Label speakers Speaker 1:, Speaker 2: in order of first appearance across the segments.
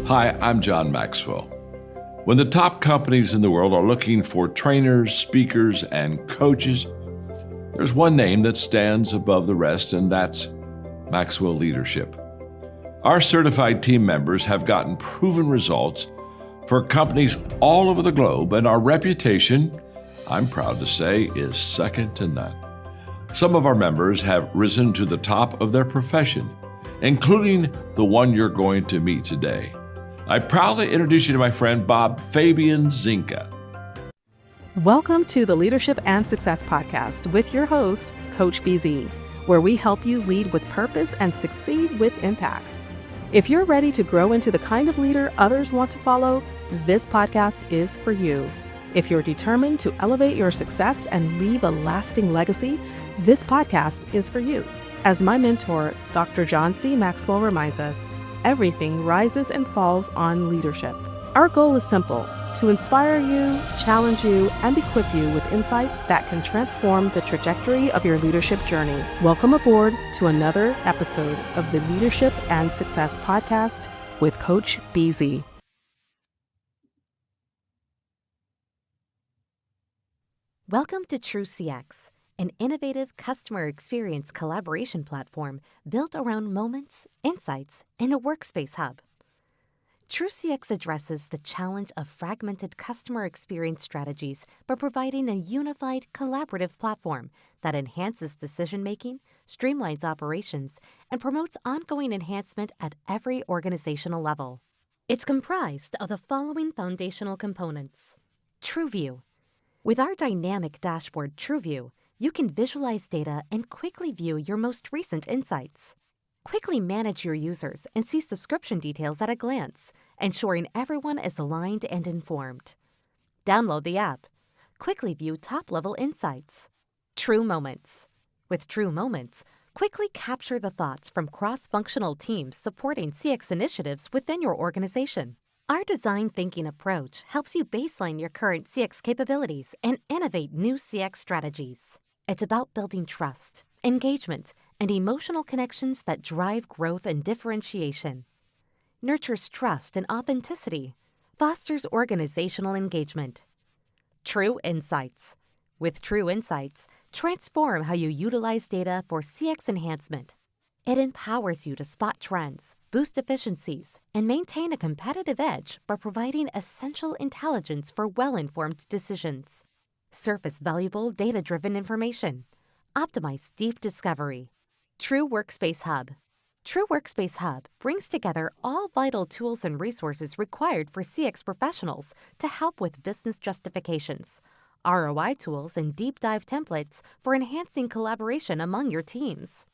Speaker 1: Hi, I'm John Maxwell. When the top companies in the world are looking for trainers, speakers, and coaches, there's one name that stands above the rest, and that's Maxwell Leadership. Our certified team members have gotten proven results for companies all over the globe, and our reputation, I'm proud to say, is second to none. Some of our members have risen to the top of their profession, including the one you're going to meet today. I proudly introduce you to my friend Bob Fabian Zinka.
Speaker 2: Welcome to the Leadership and Success Podcast with your host, Coach BZ, where we help you lead with purpose and succeed with impact. If you're ready to grow into the kind of leader others want to follow, this podcast is for you. If you're determined to elevate your success and leave a lasting legacy, this podcast is for you. As my mentor, Dr. John C. Maxwell reminds us, everything rises and falls on leadership. Our goal is simple: to inspire you, challenge you, and equip you with insights that can transform the trajectory of your leadership journey. Welcome aboard to another episode of the Leadership and Success Podcast with Coach BZ.
Speaker 3: Welcome to truCX, an innovative customer experience collaboration platform built around moments, insights, and a workspace hub. truCX addresses the challenge of fragmented customer experience strategies by providing a unified, collaborative platform that enhances decision-making, streamlines operations, and promotes ongoing enhancement at every organizational level. It's comprised of the following foundational components. TruView. With our dynamic dashboard TruView, you can visualize data and quickly view your most recent insights. Quickly manage your users and see subscription details at a glance, ensuring everyone is aligned and informed. Download the app. Quickly view top-level insights. True Moments. With True Moments, quickly capture the thoughts from cross-functional teams supporting CX initiatives within your organization. Our design thinking approach helps you baseline your current CX capabilities and innovate new CX strategies. It's about building trust, engagement, and emotional connections that drive growth and differentiation. Nurtures trust and authenticity, fosters organizational engagement. True Insights. With True Insights, transform how you utilize data for CX enhancement. It empowers you to spot trends, boost efficiencies, and maintain a competitive edge by providing essential intelligence for well-informed decisions. Surface valuable data-driven information. Optimize deep discovery. True Workspace Hub. True Workspace Hub brings together all vital tools and resources required for CX professionals to help with business justifications, ROI tools, and deep dive templates for enhancing collaboration among your teams.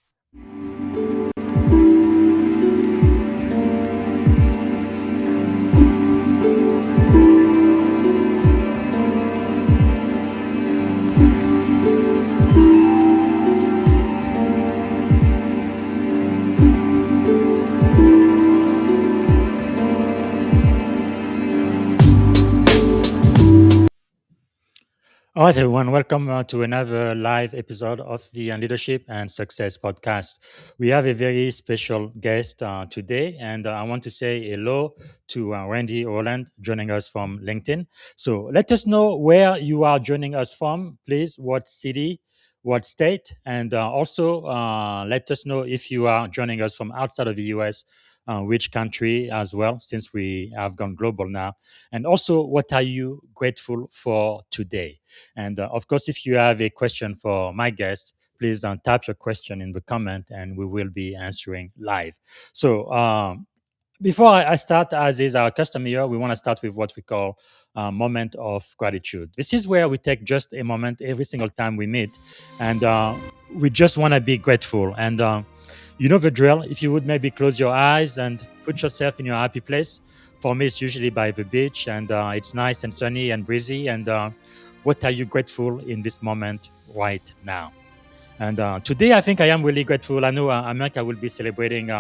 Speaker 4: All right, everyone, welcome to another live episode of the Leadership and Success podcast. We have a very special guest today, and I want to say hello to Randy Orland joining us from LinkedIn. So let us know where you are joining us from, please, what city, what state, and also let us know if you are joining us from outside of the US, which country as well, since we have gone global now. And also, what are you grateful for today? And of course, if you have a question for my guest, please type your question in the comment and we will be answering live. So before I start, as is our custom here, we want to start with what we call a moment of gratitude. This is where we take just a moment every single time we meet, and we just want to be grateful. And you know the drill. If you would maybe close your eyes and put yourself in your happy place. For me, it's usually by the beach, and it's nice and sunny and breezy. And what are you grateful in this moment right now? And today, I think I am really grateful. I know America will be celebrating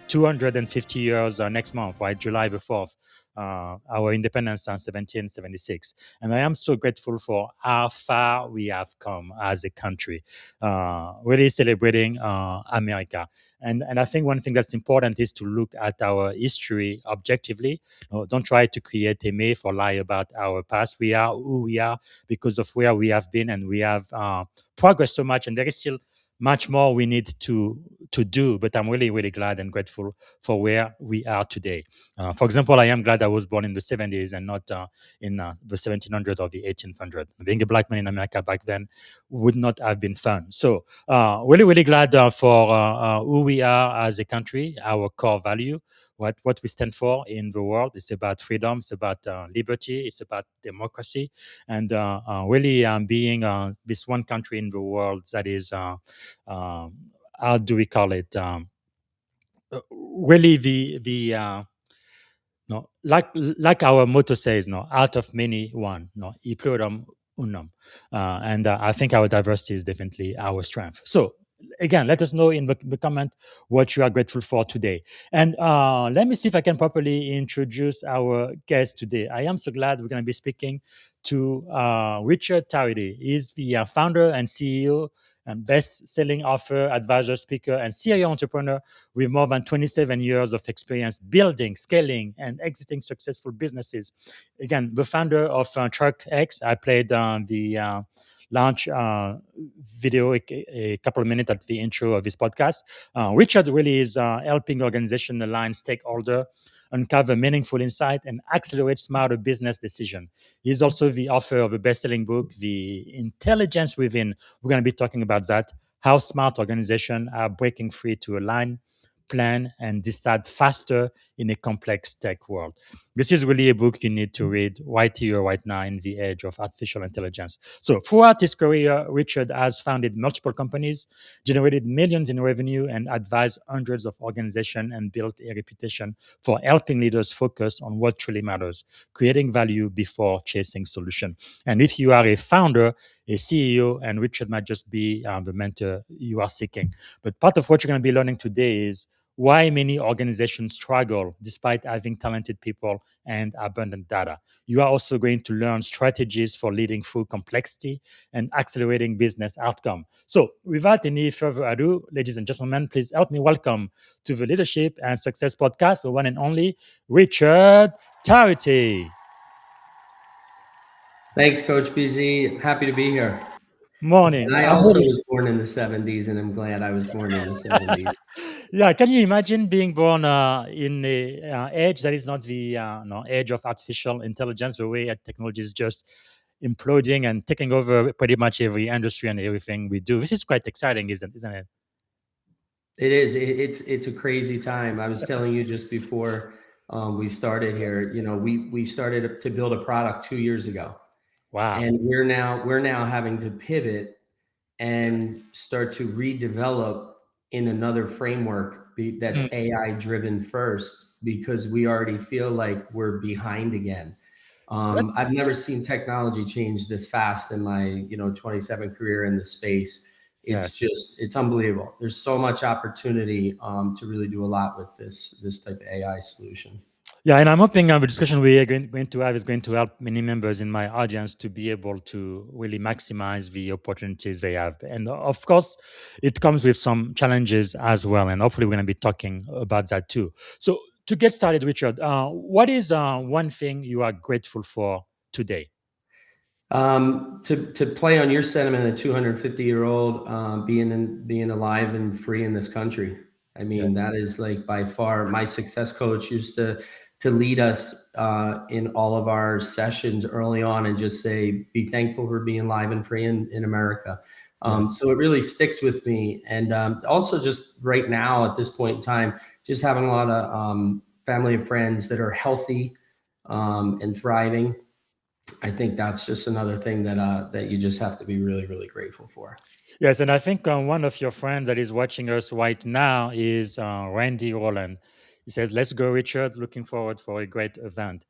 Speaker 4: 250 years next month, right? July the 4th, our independence in 1776. And I am so grateful for how far we have come as a country, really celebrating America. And I think one thing that's important is to look at our history objectively. Don't try to create a myth or lie about our past. We are who we are because of where we have been, and we have progressed so much, and there is still much more we need to do. But I'm really, really glad and grateful for where we are today. For example, I am glad I was born in the 70s and not in the 1700s or the 1800s. Being a black man in America back then would not have been fun. So really, really glad for who we are as a country, our core value, what we stand for in the world. It's about freedom, it's about liberty, it's about democracy, and really being this one country in the world that is, how do we call it? Really the no, like our motto says, no, out of many, one, no, e pluribus unum, and I think our diversity is definitely our strength. So again, let us know in the comment what you are grateful for today, and let me see if I can properly introduce our guest today. I am so glad we're going to be speaking to Richard Tarity. He's the founder and CEO and best-selling author, advisor, speaker, and serial entrepreneur with more than 27 years of experience building, scaling, and exiting successful businesses. Again, the founder of truCX. I played the launch video a couple of minutes at the intro of this podcast. Richard really is helping organizations align stakeholder, uncover meaningful insight, and accelerate smarter business decision. He's also the author of a best-selling book, The Intelligence Within. We're going to be talking about that, how smart organizations are breaking free to align, plan, and decide faster in a complex tech world. This is really a book you need to read right here, right now, in the age of artificial intelligence. So, throughout his career, Richard has founded multiple companies, generated millions in revenue, and advised hundreds of organizations and built a reputation for helping leaders focus on what truly matters, creating value before chasing solution. And if you are a founder, a CEO, and Richard might just be the mentor you are seeking. But part of what you're going to be learning today is why many organizations struggle despite having talented people and abundant data. You are also going to learn strategies for leading through complexity and accelerating business outcome. So, without any further ado, ladies and gentlemen, please help me welcome to the Leadership and Success Podcast, the one and only Richard Tarity.
Speaker 5: Thanks, Coach BZ. Happy to be here.
Speaker 4: Morning.
Speaker 5: And I also was born in the 70s, and I'm glad I was born in the 70s.
Speaker 4: Yeah, can you imagine being born in the age that is not the no, age of artificial intelligence, the way technology is just imploding and taking over pretty much every industry and everything we do? This is quite exciting, isn't it?
Speaker 5: It is. It's a crazy time. I was telling you just before we started here. You know, we started to build a product 2 years ago,
Speaker 4: Wow.
Speaker 5: and we're now having to pivot and start to redevelop in another framework that's
Speaker 4: Mm,
Speaker 5: AI driven first, because we already feel like we're behind again.
Speaker 4: that's
Speaker 5: I've never seen technology change this fast in my 27 career in the space.
Speaker 4: yes.
Speaker 5: It's unbelievable. There's so much opportunity to really do a lot with this type of AI solution.
Speaker 4: Yeah, and I'm hoping the discussion we are going to have is going to help many members in my audience to be able to really maximize the opportunities they have. And of course, it comes with some challenges as well. And hopefully, we're going to be talking about that too. So, to get started, Richard, what is one thing you are grateful for today?
Speaker 5: To play on your sentiment, a 250-year-old being alive and free in this country. I mean,
Speaker 4: Yes.
Speaker 5: that is like by far my success coach used to lead us in all of our sessions early on and just say, be thankful for being alive and free in America.
Speaker 4: Yes.
Speaker 5: So it really sticks with me. And also just right now at this point in time, just having a lot of family and friends that are healthy and thriving. I think that's just another thing that you just have to be really, really grateful for.
Speaker 4: Yes, and I think one of your friends that is watching us right now is Randy Roland. He says, "Let's go, Richard. Looking forward for a great event."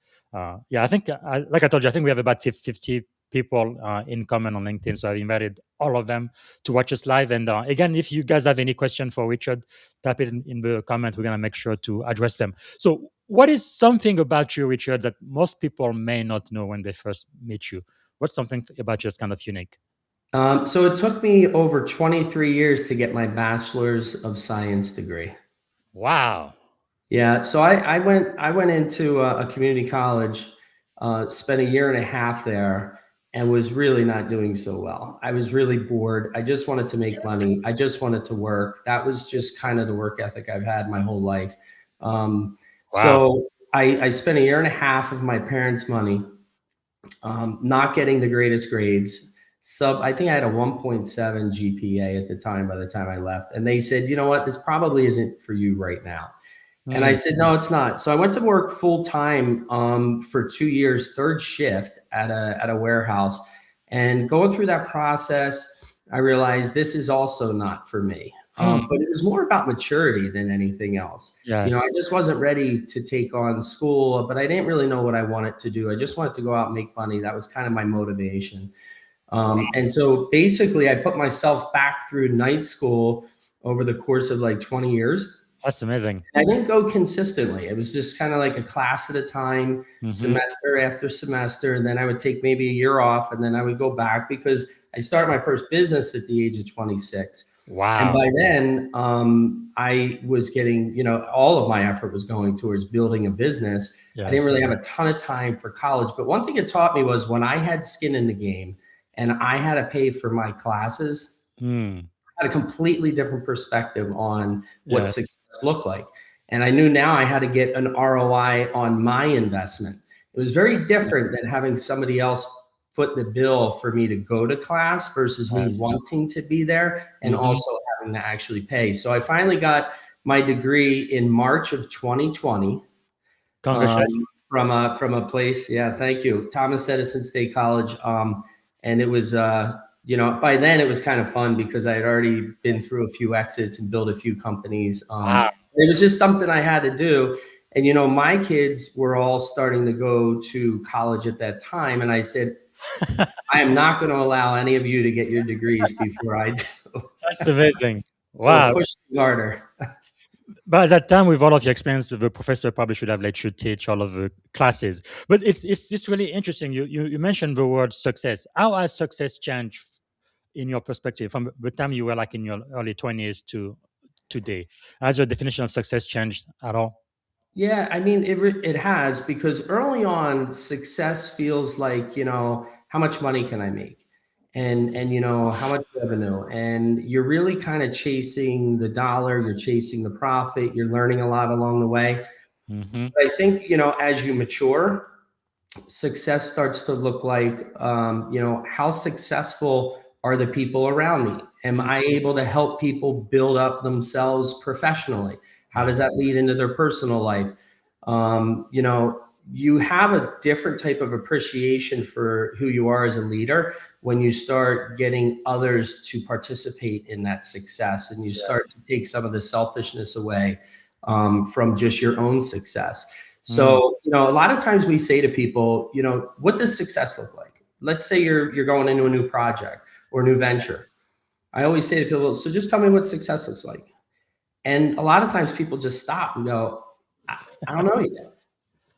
Speaker 4: Yeah, I think, like I told you, I think we have about 50 people in common on LinkedIn. So I've invited all of them to watch us live. And again, if you guys have any question for Richard, type it in the comment. We're going to make sure to address them. So, what is something about you, Richard, that most people may not know when they first meet you? What's something about you that's kind of unique?
Speaker 5: So it took me over 23 years to get my bachelor's of science degree.
Speaker 4: Wow.
Speaker 5: Yeah, so I went into a community college, spent a year and a half there, and was really not doing so well. I was really bored. I just wanted to make money. I just wanted to work. That was just kind of the work ethic I've had my whole life. Um,
Speaker 4: Wow.
Speaker 5: so I spent a year and a half of my parents' money, not getting the greatest grades. I think I had a 1.7 GPA at the time by the time I left. And they said, you know what, this probably isn't for you right now. And I
Speaker 4: Mm,
Speaker 5: said, no, it's not. So I went to work full time for 2 years, third shift at a warehouse. And going through that process, I realized this is also not for me.
Speaker 4: mm,
Speaker 5: But it was more about maturity than anything else. I
Speaker 4: yes.
Speaker 5: just wasn't ready to take on school, but I didn't really know what I wanted to do. I just wanted to go out and make money. That was kind of my motivation. And so basically, I put myself back through night school over the course of like 20 years.
Speaker 4: That's amazing.
Speaker 5: I didn't go consistently. It was just kind of like a class at a time,
Speaker 4: Hmm.
Speaker 5: semester after semester. And then I would take maybe a year off and then I would go back because I started my first business at the age of 26. And
Speaker 4: Wow.
Speaker 5: by then, I was getting, all of my effort was going towards building a business. I didn't
Speaker 4: Yes.
Speaker 5: really have a ton of time for college. But one thing it taught me was when I had skin in the game and I had to pay for my classes,
Speaker 4: Mm,
Speaker 5: had a completely different perspective on what
Speaker 4: yes.
Speaker 5: success looked like. And I knew now I had to get an ROI on my investment. It was very different than having somebody else foot the bill for me to go to class versus me
Speaker 4: Yes.
Speaker 5: wanting to be there and
Speaker 4: Hmm.
Speaker 5: also having to actually pay. So I finally got my degree in March of 2020
Speaker 4: Congratulations.
Speaker 5: from a place. Yeah, thank you, Thomas Edison State College. And it was, by then it was kind of fun because I had already been through a few exits and built a few companies.
Speaker 4: Wow.
Speaker 5: It was just something I had to do. And my kids were all starting to go to college at that time, and I said, I am not going to allow any of you to get your degrees before I do.
Speaker 4: That's amazing.
Speaker 5: So
Speaker 4: Wow.
Speaker 5: push harder.
Speaker 4: But at that time, with all of your experience, the professor probably should have let you teach all of the classes. But it's really interesting. You mentioned the word success. How has success changed in your perspective from the time you were like in your early 20s to today? Has your definition of success changed at all?
Speaker 5: Yeah, I mean, it has, because early on, success feels like, how much money can I make? And how much revenue? And you're really kind of chasing the dollar, you're chasing the profit, you're learning a lot along the way.
Speaker 4: Hmm.
Speaker 5: But I think, as you mature, success starts to look like, how successful are the people around me? Am I able to help people build up themselves professionally? How does
Speaker 4: Yes.
Speaker 5: that lead into their personal life? You have a different type of appreciation for who you are as a leader when you start getting others to participate in that success and you start
Speaker 4: Yes.
Speaker 5: to take some of the selfishness away from just your own success.
Speaker 4: Mm,
Speaker 5: So, a lot of times we say to people, what does success look like? Let's say you're going into a new project or a new venture. I always say to people, so just tell me what success looks like. And a lot of times people just stop and go, I don't know yet.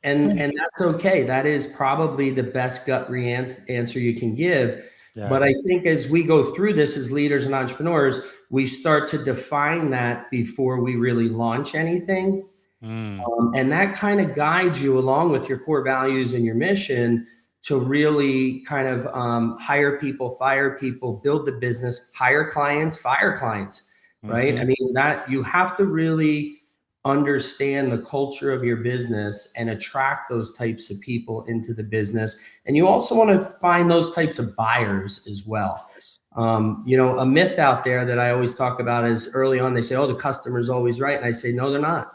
Speaker 5: and that's okay. That is probably the best answer you can give. But I
Speaker 4: Yes.
Speaker 5: think as we go through this as leaders and entrepreneurs, we start to define that before we really launch anything.
Speaker 4: Mm,
Speaker 5: And that kind of guides you along with your core values and your mission to really kind of hire people, fire people, build the business, hire clients, fire clients, right? I
Speaker 4: mhm.
Speaker 5: mean, that you have to really understand the culture of your business and attract those types of people into the business. And you also want to find those types of buyers as well.
Speaker 4: Yes.
Speaker 5: A myth out there that I always talk about is early on, they say, oh, the customer's always right. And I say, no, they're not.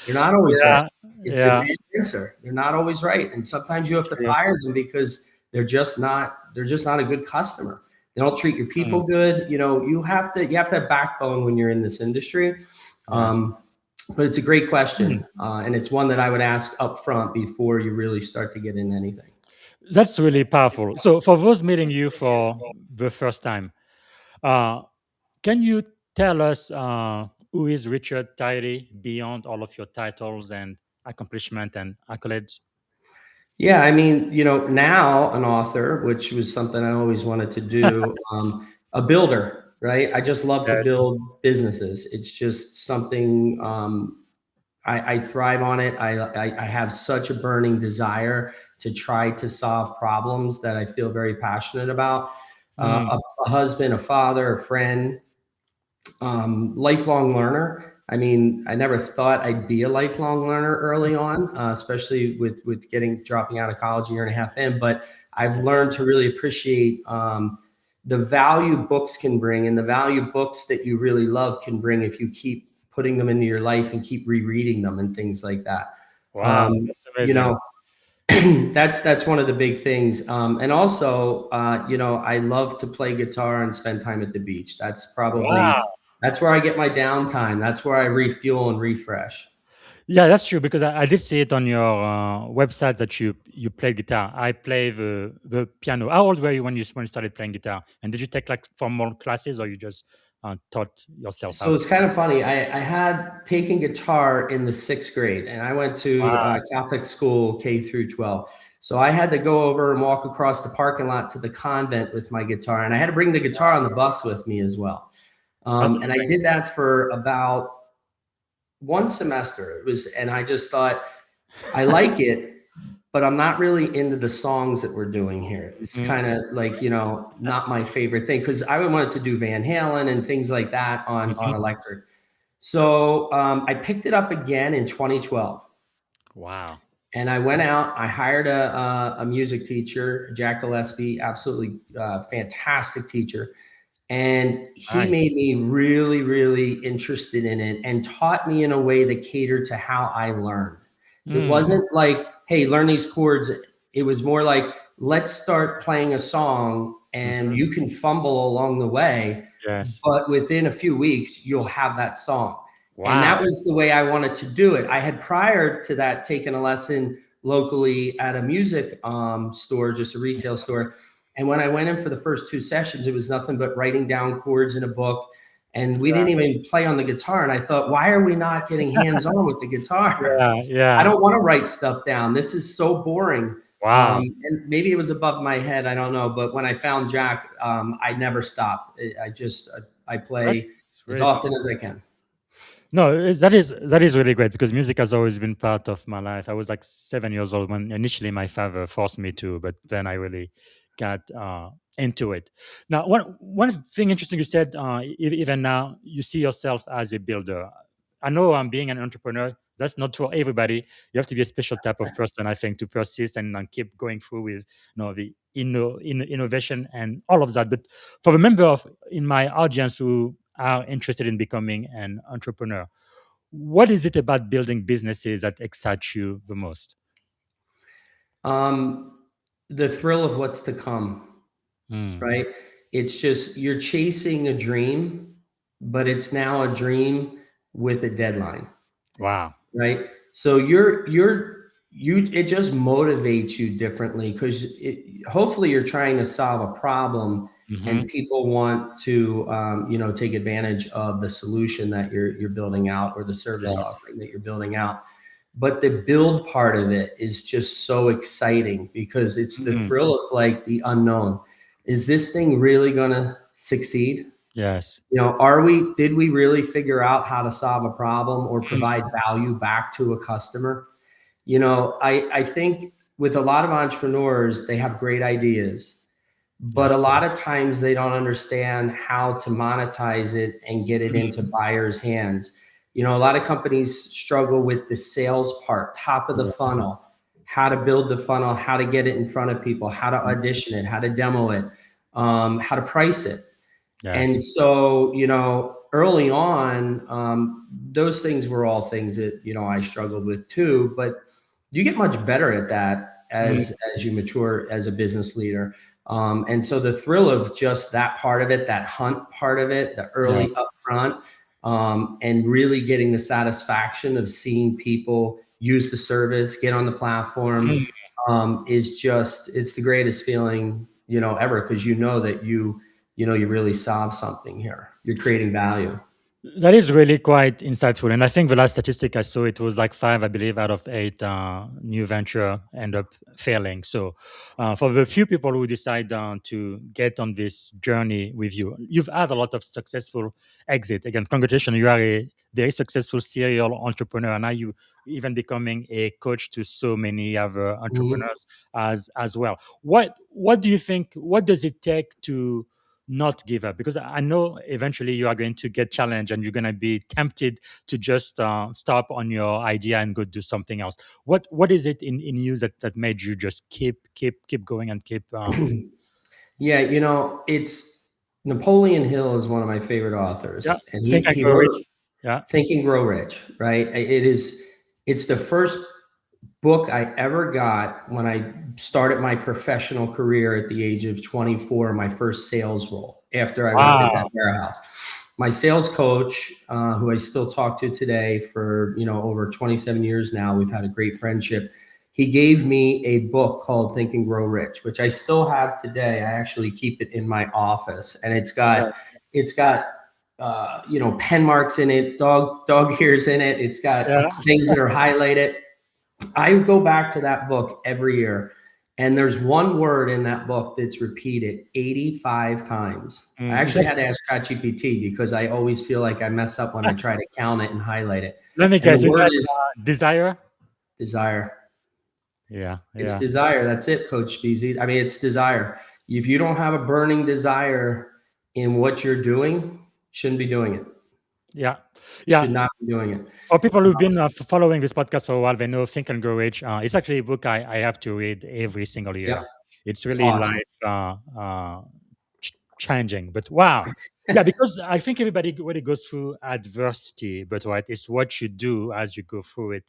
Speaker 5: They're not always right.
Speaker 4: Yeah,
Speaker 5: It's a
Speaker 4: yeah,
Speaker 5: bad answer. They're not always right. And sometimes you have to
Speaker 4: true.
Speaker 5: fire them because they're just not a good customer. They don't treat your people
Speaker 4: Mm,
Speaker 5: good. You have to have backbone when you're in this industry.
Speaker 4: yes.
Speaker 5: Um, but it's a great
Speaker 4: Mm.
Speaker 5: question. And it's one that I would ask up front before you really start to get into anything.
Speaker 4: That's really powerful. So, for those meeting you for the first time, uh, can you tell us who is Richard Tarity beyond all of your titles and accomplishment and accolades?
Speaker 5: Yeah, I mean, now an author, which was something I always wanted to do, a builder, right? I just love to
Speaker 4: Yes.
Speaker 5: build businesses. It's just something I thrive on it. I have such a burning desire to try to solve problems that I feel very passionate about.
Speaker 4: Mm,
Speaker 5: A husband, a father, a friend, lifelong learner. I mean, I never thought I'd be a lifelong learner early on, especially with dropping out of college a year and a half in. But I've learned to really appreciate the value books can bring, and the value books that you really love can bring if you keep putting them into your life and keep rereading them and things like that.
Speaker 4: wow,
Speaker 5: Um,
Speaker 4: that's
Speaker 5: you
Speaker 4: amazing.
Speaker 5: know, that's one of the big things. And also, I love to play guitar and spend time at the beach.
Speaker 4: Wow.
Speaker 5: That's where I get my downtime. That's where I refuel and refresh.
Speaker 4: Yeah, that's true because I did see it on your website that you play guitar. I play the piano. How old were you when you started playing guitar? And did you take like formal classes or you just taught yourself how
Speaker 5: So
Speaker 4: to
Speaker 5: it's
Speaker 4: play?
Speaker 5: kind of funny. I had taken guitar in the sixth grade, and I went to
Speaker 4: Wow.
Speaker 5: Catholic school K through 12. So I had to go over and walk across the parking lot to the convent with my guitar, and I had to bring the guitar on the bus with me as well.
Speaker 4: That's
Speaker 5: And I did that for about one semester. And I just thought, I like it, but I'm not really into the songs that we're doing here. It's
Speaker 4: Mhm.
Speaker 5: kind of like, not my favorite thing because I wanted to do Van Halen and things like that on
Speaker 4: Mhm.
Speaker 5: electric. So I picked it up again in 2012.
Speaker 4: Wow.
Speaker 5: And I went out, I hired a music teacher, Jack Gillespie, absolutely fantastic teacher. And he
Speaker 4: Nice.
Speaker 5: made me really, really interested in it and taught me in a way that catered to how I learned. It
Speaker 4: Mm,
Speaker 5: wasn't like, hey, learn these chords. It was more like, let's start playing a song and
Speaker 4: mhm.
Speaker 5: you can fumble along the way,
Speaker 4: Yes.
Speaker 5: but within a few weeks, you'll have that song. And that
Speaker 4: Wow.
Speaker 5: was the way I wanted to do it. I had prior to that taken a lesson locally at a music store, just a retail store. And when I went in for the first two sessions, it was nothing but writing down chords in a book. And we didn't even play on the guitar. And I thought, why are we not getting hands on with the guitar?
Speaker 4: Yeah.
Speaker 5: I
Speaker 4: Yeah.
Speaker 5: don't want to write stuff down. This is so boring.
Speaker 4: Wow.
Speaker 5: And maybe it was above my head. I don't know. But when I found Jack, I never stopped. I
Speaker 4: That's
Speaker 5: play as
Speaker 4: really
Speaker 5: often as I can.
Speaker 4: No, that is really great because music has always been part of my life. I was like 7 years old when initially my father forced me to, but then I really got into it. Now, one thing interesting you said, even now you see yourself as a builder. I know I'm being an entrepreneur. That's not for everybody. You have to be a special type of person, I think, to persist and keep going through with the innovation and all of that. But for the member of in my audience who are interested in becoming an entrepreneur, what is it about building businesses that excites you the most?
Speaker 5: Um, the thrill of what's to come,
Speaker 4: Mm,
Speaker 5: right? It's just you're chasing a dream, but it's now a dream with a deadline,
Speaker 4: wow.
Speaker 5: right? So it just motivates you differently because hopefully you're trying to solve a problem and
Speaker 4: Hmm.
Speaker 5: people want to take advantage of the solution that you're building out or the service
Speaker 4: Yes.
Speaker 5: offering that you're building out. but the build part of it is just so exciting because it's the
Speaker 4: Mm,
Speaker 5: thrill of like the unknown. Is this thing really going to succeed?
Speaker 4: yes.
Speaker 5: Did we really figure out how to solve a problem or provide value back to a customer? I think with a lot of entrepreneurs, they have great ideas, but a
Speaker 4: Yes.
Speaker 5: lot of times they don't understand how to monetize it and get it into buyers' hands. A lot of companies struggle with the sales part, top of the
Speaker 4: Yes.
Speaker 5: funnel, how to build the funnel, how to get it in front of people, how to audition it, how to demo it, how to price it.
Speaker 4: Yes.
Speaker 5: And so, early on, those things were all things that, I struggled with too, but you get much better at that
Speaker 4: Mm,
Speaker 5: as you mature as a business leader. And so the thrill of just that part of it, that hunt part of it, the early
Speaker 4: yes.
Speaker 5: upfront, and really getting the satisfaction of seeing people use the service, get on the platform,
Speaker 4: Mm.
Speaker 5: it's the greatest feeling, ever. Cause that you really solve something here. You're creating value.
Speaker 4: That is really quite insightful. And I think the last statistic I saw, it was like five, I believe, out of eight new venture end up failing. So for the few people who decide to get on this journey with you, you've had a lot of successful exit. Again, congratulations. You are a very successful serial entrepreneur. And now you even becoming a coach to so many other
Speaker 5: Mhm.
Speaker 4: entrepreneurs as well. What do you think, what does it take to not give up? Because I know eventually you are going to get challenged and you're going to be tempted to just stop on your idea and go do something else. What is it in you that made you just keep going and keep
Speaker 5: Yeah, it's Napoleon Hill is one of my favorite
Speaker 4: yeah,
Speaker 5: authors, and
Speaker 4: think and
Speaker 5: he
Speaker 4: go
Speaker 5: wrote
Speaker 4: rich. Yeah.
Speaker 5: Think and Grow Rich, right? It's the first book I ever got when I started my professional career at the age of 24, my first sales role after I worked at that
Speaker 4: Wow.
Speaker 5: warehouse. My sales coach, who I still talk to today for, over 27 years now, we've had a great friendship. He gave me a book called Think and Grow Rich, which I still have today. I actually keep it in my office, and it's got pen marks in it, dog ears in it. It's got
Speaker 4: Yeah.
Speaker 5: things that are highlighted. I go back to that book every year, and there's one word in that book that's repeated 85 times. I
Speaker 4: Mm. Is
Speaker 5: actually
Speaker 4: that,
Speaker 5: had to ask ChatGPT because I always feel like I mess up when I try to count it and highlight it.
Speaker 4: let me
Speaker 5: And the
Speaker 4: guess, is
Speaker 5: word
Speaker 4: that
Speaker 5: is
Speaker 4: desire?
Speaker 5: desire.
Speaker 4: Yeah,
Speaker 5: It's
Speaker 4: yeah.
Speaker 5: desire. That's it, Coach Beasy. I mean, it's desire. If you don't have a burning desire in what you're doing, shouldn't be doing it.
Speaker 4: Yeah.
Speaker 5: Should
Speaker 4: Yeah.
Speaker 5: not be doing it.
Speaker 4: For people who've been following this podcast for a while, they know Think and Grow Rich. It's actually a book I have to read every single
Speaker 5: Yep.
Speaker 4: year. It's
Speaker 5: It's
Speaker 4: really
Speaker 5: awesome.
Speaker 4: life changing. But wow, yeah, because I think everybody really goes through adversity, but right, it's what you do as you go through it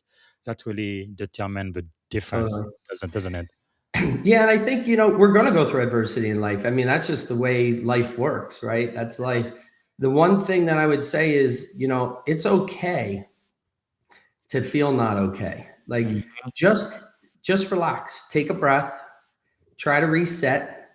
Speaker 4: that really determine the difference,
Speaker 5: Totally.
Speaker 4: doesn't it?
Speaker 5: Yeah, and I think, we're going to go through adversity in life. I mean, that's just the way life works, right? That's life.
Speaker 4: Yes.
Speaker 5: The one thing that I would say is, it's okay to feel not okay. Like
Speaker 4: Mm,
Speaker 5: just just relax, take a breath, try to reset,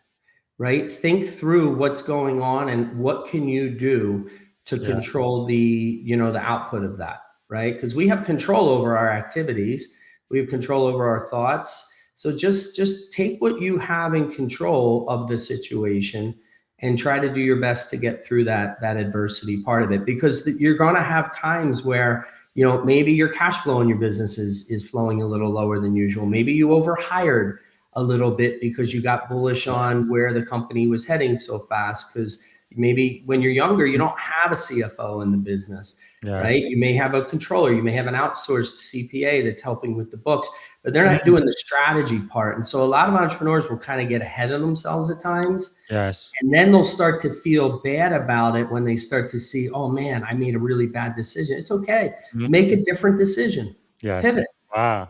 Speaker 5: right? Think through what's going on and what can you do to
Speaker 4: yeah.
Speaker 5: control the output of that, right? Because we have control over our activities, we have control over our thoughts. So just take what you have in control of the situation and try to do your best to get through that adversity part of it, because you're going to have times where maybe your cash flow in your business is flowing a little lower than usual. Maybe you overhired a little bit because you got bullish on where the company was heading so fast. Because maybe when you're younger, you don't have a CFO in the business, right?
Speaker 4: Yes.
Speaker 5: You may have a controller, you may have an outsourced CPA that's helping with the books, but they're not
Speaker 4: Mm,
Speaker 5: doing the strategy part. And so a lot of entrepreneurs will kind of get ahead of themselves at times.
Speaker 4: yes.
Speaker 5: And then they'll start to feel bad about it when they start to see, oh man, I made a really bad decision. It's okay.
Speaker 4: Mm,
Speaker 5: Make a different decision.
Speaker 4: yes.
Speaker 5: Pivot.
Speaker 4: Wow.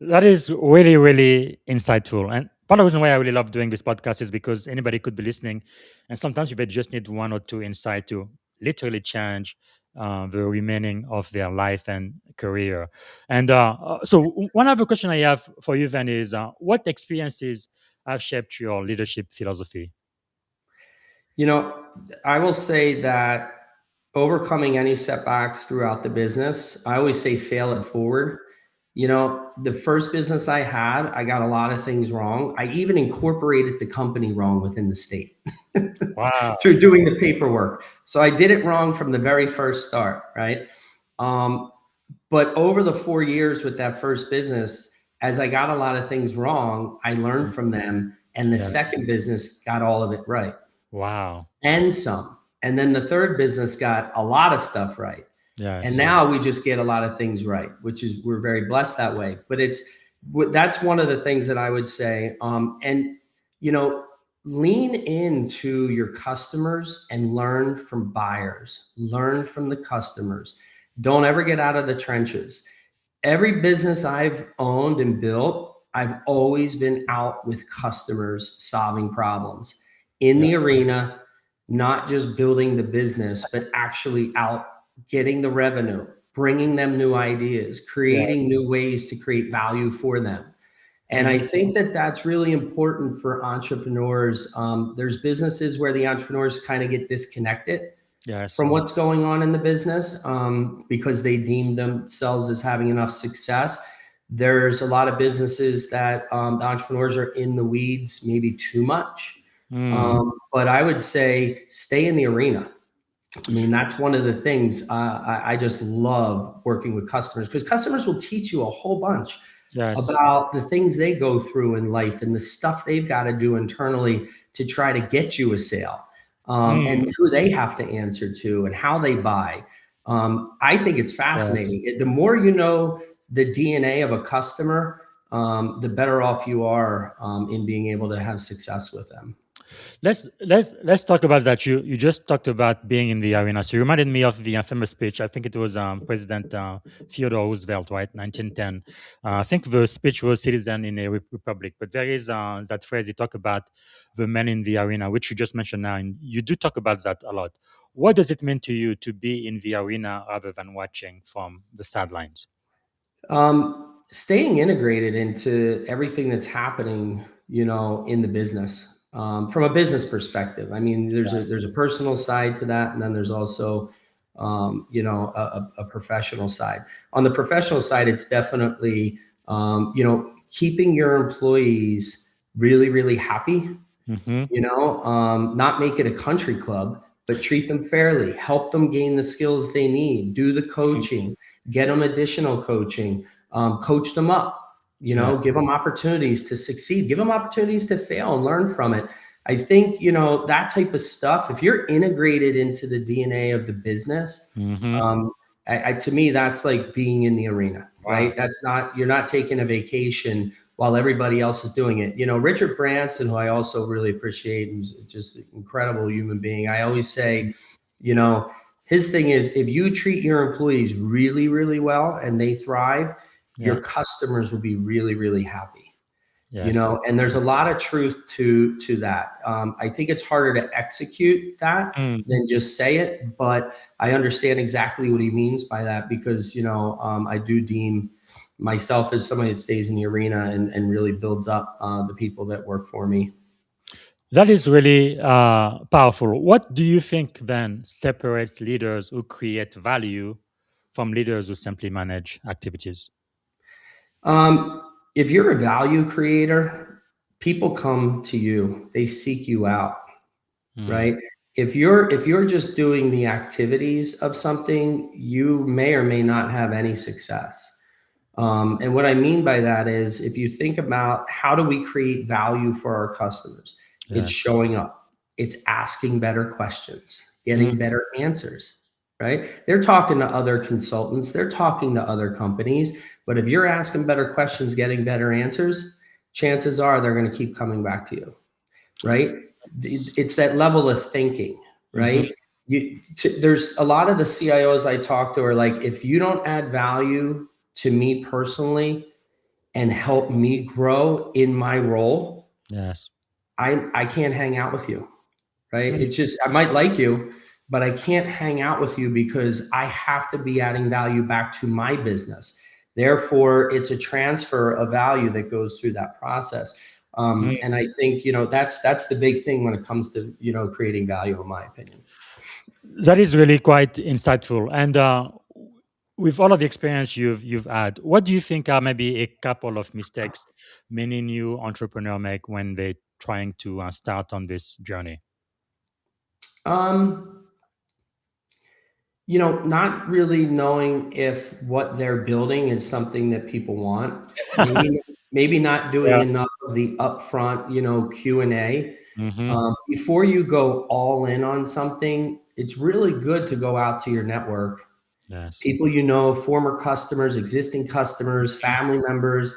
Speaker 4: That is really, really insightful. And part of the reason why I really love doing this podcast is because anybody could be listening. And sometimes you may just need one or two insight to literally change the remaining of their life and career. And so, one other question I have for you then is what experiences have shaped your leadership philosophy?
Speaker 5: You know, I will say that overcoming any setbacks throughout the business, I always say fail it forward. The first business I had, I got a lot of things wrong. I even incorporated the company wrong within the state
Speaker 4: Wow.
Speaker 5: through doing the paperwork. So I did it wrong from the very first start, right? But over the 4 years with that first business, as I got a lot of things wrong, I learned from them. And the
Speaker 4: Yes.
Speaker 5: second business got all of it right
Speaker 4: Wow.
Speaker 5: and some. And then the third business got a lot of stuff right. And
Speaker 4: Yes.
Speaker 5: now we just get a lot of things right, which is, we're very blessed that way. But that's one of the things that I would say. And, lean into your customers and learn from buyers, learn from the customers. Don't ever get out of the trenches. Every business I've owned and built, I've always been out with customers solving problems in
Speaker 4: Yeah.
Speaker 5: the arena, not just building the business, but actually out getting the revenue, bringing them new ideas,
Speaker 4: Yes.
Speaker 5: creating new ways to create value for them. And I
Speaker 4: Mm.
Speaker 5: think that that's really important for entrepreneurs. There's businesses where the entrepreneurs kind of get disconnected
Speaker 4: Yes.
Speaker 5: from what's going on in the business, because they deem themselves as having enough success. There's a lot of businesses that the entrepreneurs are in the weeds maybe too much.
Speaker 4: Mm.
Speaker 5: But I would say stay in the arena. I mean, that's one of the things. I just love working with customers because customers will teach you a whole bunch
Speaker 4: Yes.
Speaker 5: about the things they go through in life and the stuff they've got to do internally to try to get you a sale,
Speaker 4: Mm.
Speaker 5: and who they have to answer to and how they buy. I think it's
Speaker 4: Yes.
Speaker 5: fascinating. The more you know the DNA of a customer, the better off you are in being able to have success with them.
Speaker 4: Let's talk about that. You just talked about being in the arena. So you reminded me of the famous speech. I think it was President Theodore Roosevelt, right, 1910. I think the speech was "Citizen in a Republic," but there is that phrase you talk about the men in the arena, which you just mentioned now, and you do talk about that a lot. What does it mean to you to be in the arena rather than watching from the sidelines?
Speaker 5: Staying integrated into everything that's happening, in the business, from a business perspective. I mean, there's a personal side to that, and then there's also, a professional side. On the professional side, it's definitely, keeping your employees really, really happy.
Speaker 4: Mm-hmm.
Speaker 5: Not make it a country club, but treat them fairly, help them gain the skills they need, do the coaching, get them additional coaching, coach them up,
Speaker 4: Yes.
Speaker 5: give them opportunities to succeed, give them opportunities to fail and learn from it. I think, that type of stuff, if you're integrated into the DNA of the business,
Speaker 4: Mm-hmm.
Speaker 5: to me, that's like being in the arena,
Speaker 4: Wow.
Speaker 5: right? You're not taking a vacation while everybody else is doing it. Richard Branson, who I also really appreciate, who's just an incredible human being. I always say, you know, his thing is if you treat your employees really, really well and they thrive,
Speaker 4: Yeah.
Speaker 5: your customers will be really, really happy.
Speaker 4: Yes.
Speaker 5: And there's a lot of truth to that. I think it's harder to execute that
Speaker 4: Mm.
Speaker 5: than just say it, but I understand exactly what he means by that because I do deem myself as somebody that stays in the arena and really builds up the people that work for me.
Speaker 4: That is really powerful. What do you think then separates leaders who create value from leaders who simply manage activities?
Speaker 5: If you're a value creator, people come to you, they seek you out,
Speaker 4: Mm.
Speaker 5: right? If you're just doing the activities of something, you may or may not have any success. And what I mean by that is if you think about how do we create value for our customers, it's
Speaker 4: Yes.
Speaker 5: showing up, it's asking better questions,
Speaker 4: Mm.
Speaker 5: getting better answers, right? They're talking to other consultants, they're talking to other companies, but if you're asking better questions, getting better answers, chances are they're going to keep coming back to you, right? It's that level of thinking,
Speaker 4: Mhm.
Speaker 5: right? There's a lot of the CIOs I talk to are like, if you don't add value to me personally and help me grow in my role,
Speaker 4: Yes.
Speaker 5: I can't hang out with you, right?
Speaker 4: Mm.
Speaker 5: It's just, I might like you, but I can't hang out with you because I have to be adding value back to my business. Therefore, it's a transfer of value that goes through that process.
Speaker 4: Mm.
Speaker 5: And I think, that's the big thing when it comes to, creating value, in my opinion.
Speaker 4: That is really quite insightful. And with all of the experience you've had, what do you think are maybe a couple of mistakes many new entrepreneurs make when they're trying to start on this journey?
Speaker 5: Um, not really knowing if what they're building is something that people want. Maybe not doing
Speaker 4: Yeah.
Speaker 5: enough of the upfront, Q&A.
Speaker 4: Mm-hmm.
Speaker 5: Before you go all in on something, it's really good to go out to your network,
Speaker 4: Yes.
Speaker 5: people former customers, existing customers, family members,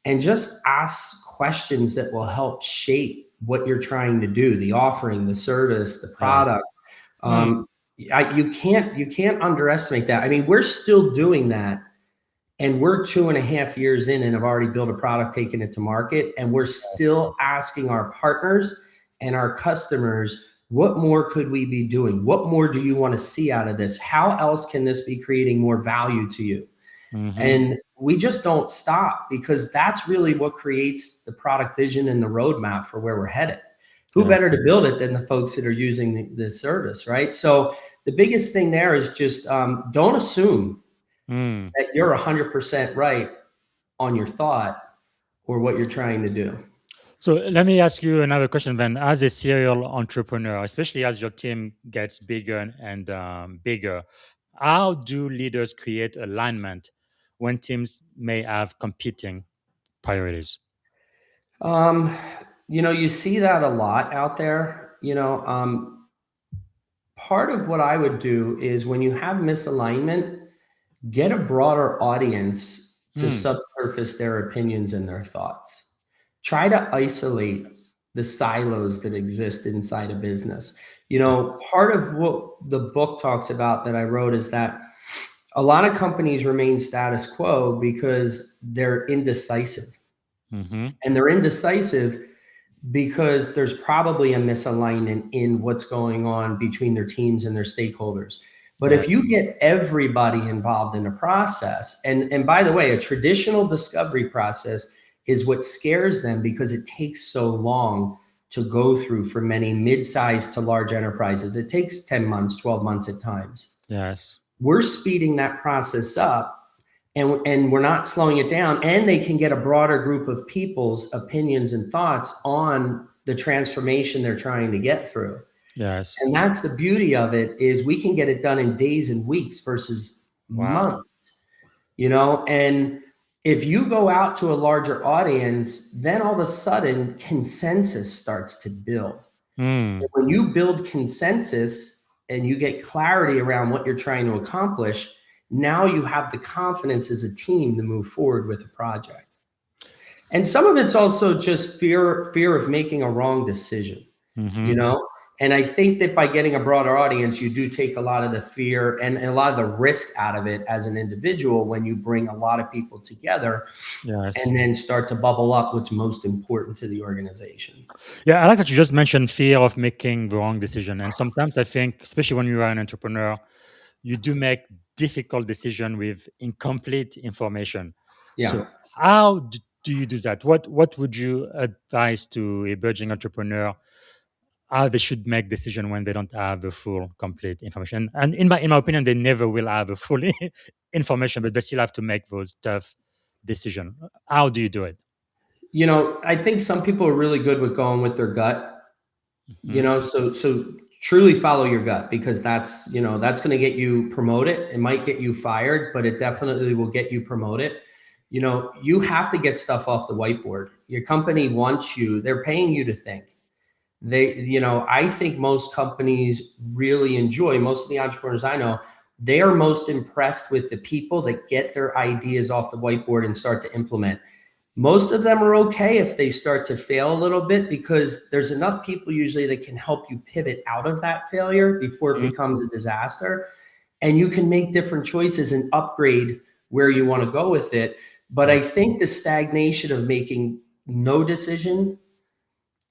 Speaker 5: and just ask questions that will help shape what you're trying to do, the offering, the service, the
Speaker 4: Yes.
Speaker 5: product.
Speaker 4: Mm.
Speaker 5: Um, you can't underestimate that. I mean, we're still doing that, and we're 2.5 years in and have already built a product, taken it to market, and we're
Speaker 4: Yes.
Speaker 5: still asking our partners and our customers, what more could we be doing? What more do you want to see out of this? How else can this be creating more value to you?
Speaker 4: Mm-hmm.
Speaker 5: And we just don't stop, because that's really what creates the product vision and the roadmap for where we're headed. Who
Speaker 4: Yeah.
Speaker 5: better to build it than the folks that are using the service, right? So the biggest thing there is just don't assume
Speaker 4: Mm.
Speaker 5: that you're 100% right on your thought or what you're trying to do.
Speaker 4: So let me ask you another question then. As a serial entrepreneur, especially as your team gets bigger and bigger, how do leaders create alignment when teams may have competing priorities?
Speaker 5: Um, you see that a lot out there. Part of what I would do is, when you have misalignment, get a broader audience to
Speaker 4: Mm.
Speaker 5: subsurface their opinions and their thoughts. Try to isolate the silos that exist inside a business. Part of what the book talks about that I wrote is that a lot of companies remain status quo because they're indecisive.
Speaker 4: Mm-hmm.
Speaker 5: And they're indecisive because there's probably a misalignment in what's going on between their teams and their stakeholders. But
Speaker 4: Yeah.
Speaker 5: if you get everybody involved in a process, and by the way, a traditional discovery process is what scares them, because it takes so long to go through for many mid-sized to large enterprises. It takes 10 months, 12 months at times.
Speaker 4: Yes.
Speaker 5: We're speeding that process up, and we're not slowing it down, and they can get a broader group of people's opinions and thoughts on the transformation they're trying to get through.
Speaker 4: Yes.
Speaker 5: And that's the beauty of it, is we can get it done in days and weeks versus
Speaker 4: Wow.
Speaker 5: months, and if you go out to a larger audience, then all of a sudden consensus starts to build.
Speaker 4: Mm.
Speaker 5: When you build consensus and you get clarity around what you're trying to accomplish, now you have the confidence as a team to move forward with the project. And some of it's also just fear of making a wrong decision,
Speaker 4: Mm-hmm.
Speaker 5: you know? And I think that by getting a broader audience, you do take a lot of the fear and a lot of the risk out of it as an individual, when you bring a lot of people together
Speaker 4: Yes.
Speaker 5: and then start to bubble up what's most important to the organization.
Speaker 4: Yeah, I like that you just mentioned fear of making the wrong decision. And sometimes I think, especially when you are an entrepreneur, you do make difficult decision with incomplete information. So
Speaker 5: Yeah.
Speaker 4: how do you do that? What would you advise to a burgeoning entrepreneur how they should make decision when they don't have the full complete information? And in my opinion, they never will have the full information, but they still have to make those tough decisions. How do you do it?
Speaker 5: I think some people are really good with going with their gut.
Speaker 4: Mhm.
Speaker 5: So truly follow your gut, because that's going to get you promoted. It might get you fired, but it definitely will get you promoted. You have to get stuff off the whiteboard. Your company wants you, they're paying you to think. I think most companies really enjoy, most of the entrepreneurs I know, they are most impressed with the people that get their ideas off the whiteboard and start to implement. Most of them are okay if they start to fail a little bit, because there's enough people usually that can help you pivot out of that failure before it
Speaker 4: Mhm.
Speaker 5: becomes a disaster. And you can make different choices and upgrade where you want to go with it. But I think the stagnation of making no decision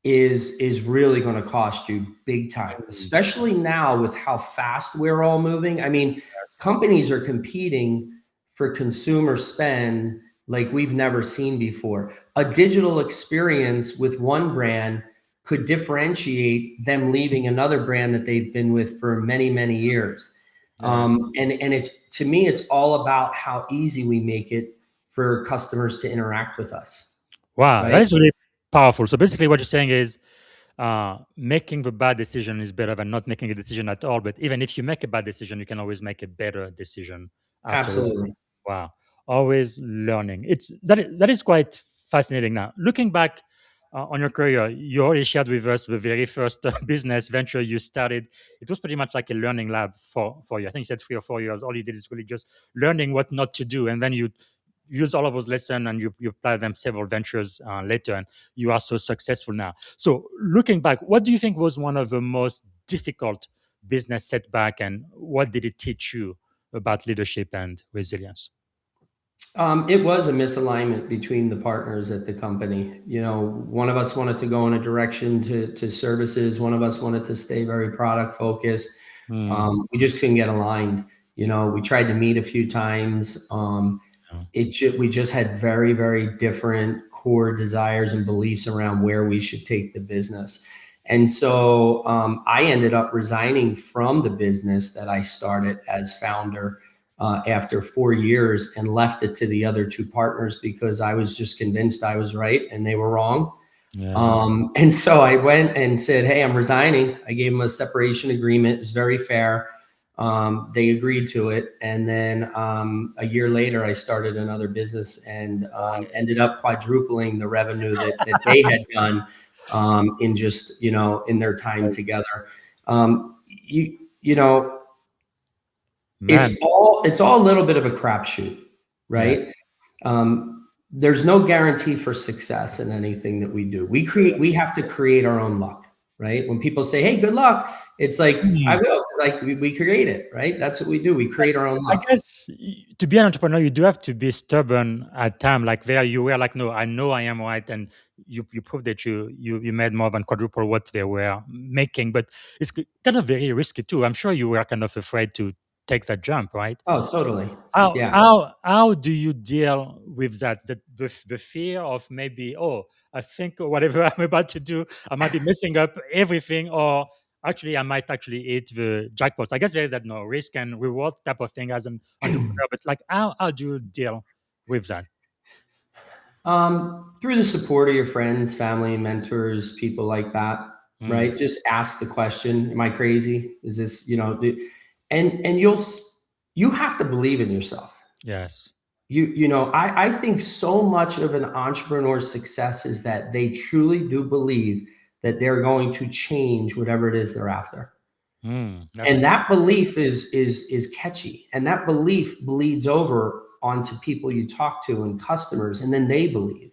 Speaker 5: is really going to cost you big time, especially now with how fast we're all moving. I mean, companies are competing for consumer spend like we've never seen before. A digital experience with one brand could differentiate them leaving another brand that they've been with for many, many years.
Speaker 4: Yes.
Speaker 5: And it's, to me, it's all about how easy we make it for customers to interact with us,
Speaker 4: Wow, that
Speaker 5: right?
Speaker 4: is really powerful. So basically, what you're saying is making the bad decision is better than not making a decision at all. But even if you make a bad decision, you can always make a better decision afterward.
Speaker 5: Absolutely.
Speaker 4: Wow, always learning. That is quite fascinating. Now, looking back on your career, you already shared with us the very first business venture you started. It was pretty much like a learning lab for you. I think you said 3 or 4 years. All you did is really just learning what not to do, and then you use all of those lessons and you apply them several ventures later, and you are so successful now. So, looking back, what do you think was one of the most difficult business setback, and what did it teach you about leadership and resilience?
Speaker 5: It was a misalignment between the partners at the company. You know, one of us wanted to go in a direction to services. One of us wanted to stay very product focused.
Speaker 4: Mm,
Speaker 5: We just couldn't get aligned. You know, we tried to meet a few times.
Speaker 4: yeah.
Speaker 5: We just had very, very different core desires and beliefs around where we should take the business. And so I ended up resigning from the business that I started as founder after 4 years, and left it to the other two partners because I was just convinced I was right and they were wrong.
Speaker 4: Yeah.
Speaker 5: And so I went and said, "Hey, I'm resigning." I gave them a separation agreement. It was very fair. They agreed to it. And then a year later, I started another business and ended up quadrupling the revenue that they had done in just, in their time together. You know,
Speaker 4: Man.
Speaker 5: it's all a little bit of a crapshoot,
Speaker 4: Yeah.
Speaker 5: right? There's no guarantee for success in anything that we do. We have to create our own luck, right? When people say, "Hey, good luck," it's like, I
Speaker 4: Hmm.
Speaker 5: will, like we create it, right? That's what we do. We create our own
Speaker 4: I
Speaker 5: luck.
Speaker 4: guess to be an entrepreneur, you do have to be stubborn at time. Like there, you were like, "No, I know I am right," and you proved that you made more than quadruple what they were making. But it's kind of very risky too. I'm sure you were kind of afraid to take that jump, right?
Speaker 5: Oh, totally.
Speaker 4: How
Speaker 5: Yeah.
Speaker 4: how how do you deal with that? The fear of maybe, oh, I think whatever I'm about to do, I might be messing up everything, or actually I might actually hit the jackpot. I guess there is that no risk and reward type of thing as an entrepreneur. But like, how do you deal with that?
Speaker 5: Through the support of your friends, family, mentors, people like that,
Speaker 4: Mm,
Speaker 5: right? Just ask the question, "Am I crazy? Is this, and you have to believe in yourself.
Speaker 4: yes.
Speaker 5: I think so much of an entrepreneur's success is that they truly do believe that they're going to change whatever it is they're after. And
Speaker 4: That's
Speaker 5: that belief is catchy. And that belief bleeds over onto people you talk to and customers, and then they believe.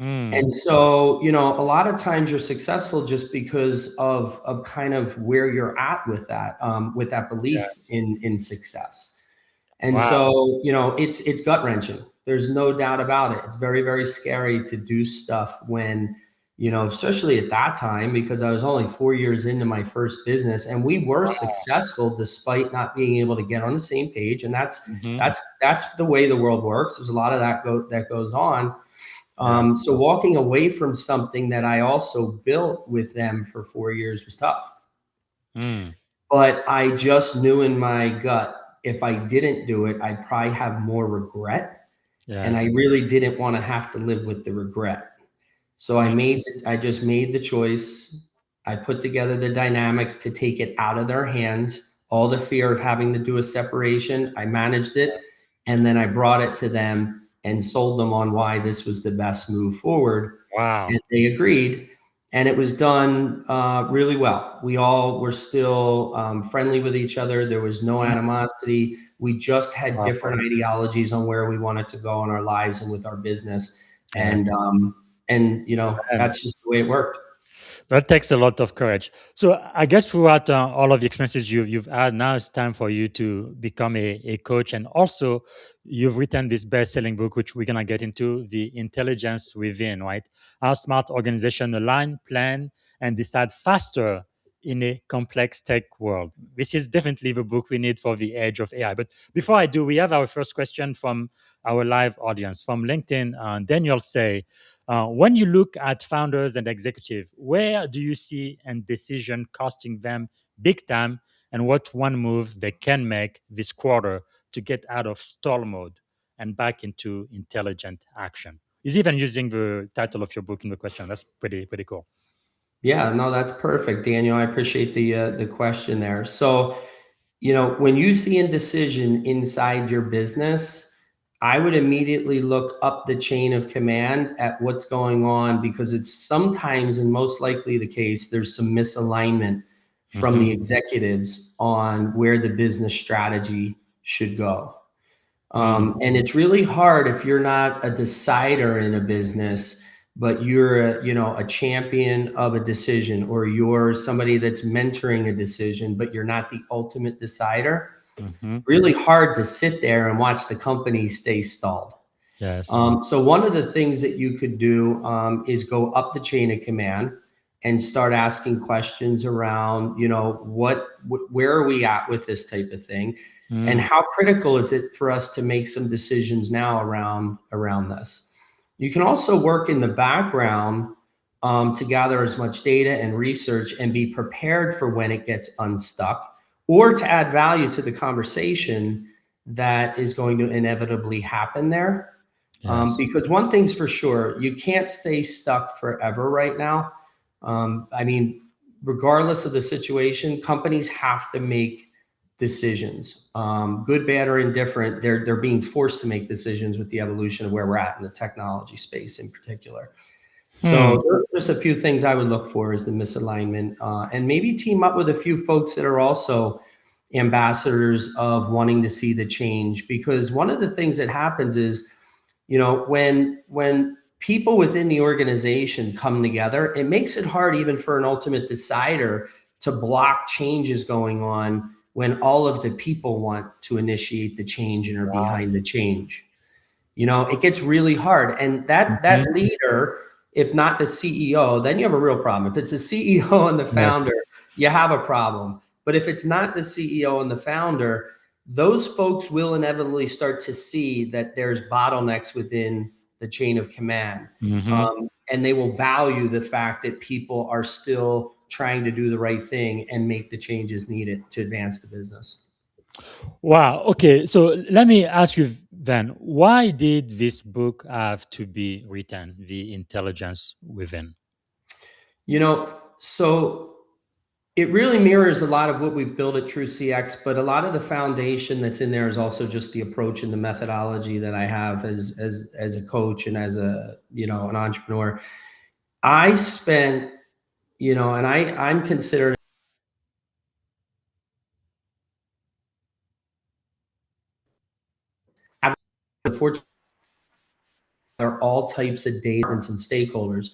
Speaker 4: mm,
Speaker 5: And so, a lot of times you're successful just because of kind of where you're at with that belief
Speaker 4: yes.
Speaker 5: in success. And
Speaker 4: Wow.
Speaker 5: so, it's gut wrenching. There's no doubt about it. It's very, very scary to do stuff when, especially at that time, because I was only 4 years into my first business, and we were successful despite not being able to get on the same page. And that's
Speaker 4: Hmm.
Speaker 5: that's that's the way the world works. There's a lot of that goes on.
Speaker 4: Yes.
Speaker 5: So walking away from something that I also built with them for 4 years was tough.
Speaker 4: Mm,
Speaker 5: But I just knew in my gut, if I didn't do it, I'd probably have more regret, and I
Speaker 4: yes.
Speaker 5: really didn't wanna have to live with the regret. So
Speaker 4: Mm,
Speaker 5: I just made the choice. I put together the dynamics to take it out of their hands, all the fear of having to do a separation, I managed it, and then I brought it to them and sold them on why this was the best move forward, and
Speaker 4: wow.
Speaker 5: they agreed, and it was done really well. We all were still friendly with each other. There was no
Speaker 4: Mm,
Speaker 5: animosity. We just had
Speaker 4: powerful.
Speaker 5: different ideologies on where we wanted to go in our lives and with our business,
Speaker 4: Yes.
Speaker 5: and
Speaker 4: And
Speaker 5: that's just the way it worked.
Speaker 4: that takes a lot of courage. So I guess throughout all of the experiences you've had, now it's time for you to become a coach, and also you've written this best-selling book, which we're gonna get into, the intelligence within, right? How smart organization align, plan, and decide faster in a complex tech world. This is definitely the book we need for the age of AI. But before I do, we have our first question from our live audience from LinkedIn. Daniel say, when you look at founders and executives, where do you see and decision costing them big time and what one move they can make this quarter to get out of stall mode and back into intelligent action. He's even using the title of your book in the question. That's pretty cool.
Speaker 5: Yeah, no, that's perfect, Daniel. I appreciate the question there. So, when you see a decision inside your business, I would immediately look up the chain of command at what's going on, because it's sometimes, and most likely the case, there's some misalignment from the executives on where the business strategy should go. And it's really hard if you're not a decider in a business, but you're a champion of a decision, or you're somebody that's mentoring a decision, but you're not the ultimate decider. Really hard to sit there and watch the company stay stalled.
Speaker 4: Yes.
Speaker 5: So one of the things that you could do is go up the chain of command and start asking questions around, where are we at with this type of thing? And how critical is it for us to make some decisions now around this? You can also work in the background to gather as much data and research and be prepared for when it gets unstuck, or to add value to the conversation that is going to inevitably happen there.
Speaker 4: Yes.
Speaker 5: Because one thing's for sure, you can't stay stuck forever right now. Regardless of the situation, companies have to make decisions, good, bad, or indifferent. They're being forced to make decisions with the evolution of where we're at in the technology space in particular. So just a few things I would look for is the misalignment, and maybe team up with a few folks that are also ambassadors of wanting to see the change. Because one of the things that happens is, when people within the organization come together, it makes it hard even for an ultimate decider to block changes going on when all of the people want to initiate the change and are behind the change. It gets really hard. And that leader, if not the CEO, then you have a real problem. If it's the CEO and the founder, you have a problem. But if it's not the CEO and the founder, those folks will inevitably start to see that there's bottlenecks within the chain of command. And they will value the fact that people are still trying to do the right thing and make the changes needed to advance the business.
Speaker 4: Wow. Okay. So let me ask you then, why did this book have to be written, The Intelligence Within?
Speaker 5: So it really mirrors a lot of what we've built at truCX, but a lot of the foundation that's in there is also just the approach and the methodology that I have as a coach and as an entrepreneur. I spent, and I'm considered unfortunately there are all types of data and stakeholders.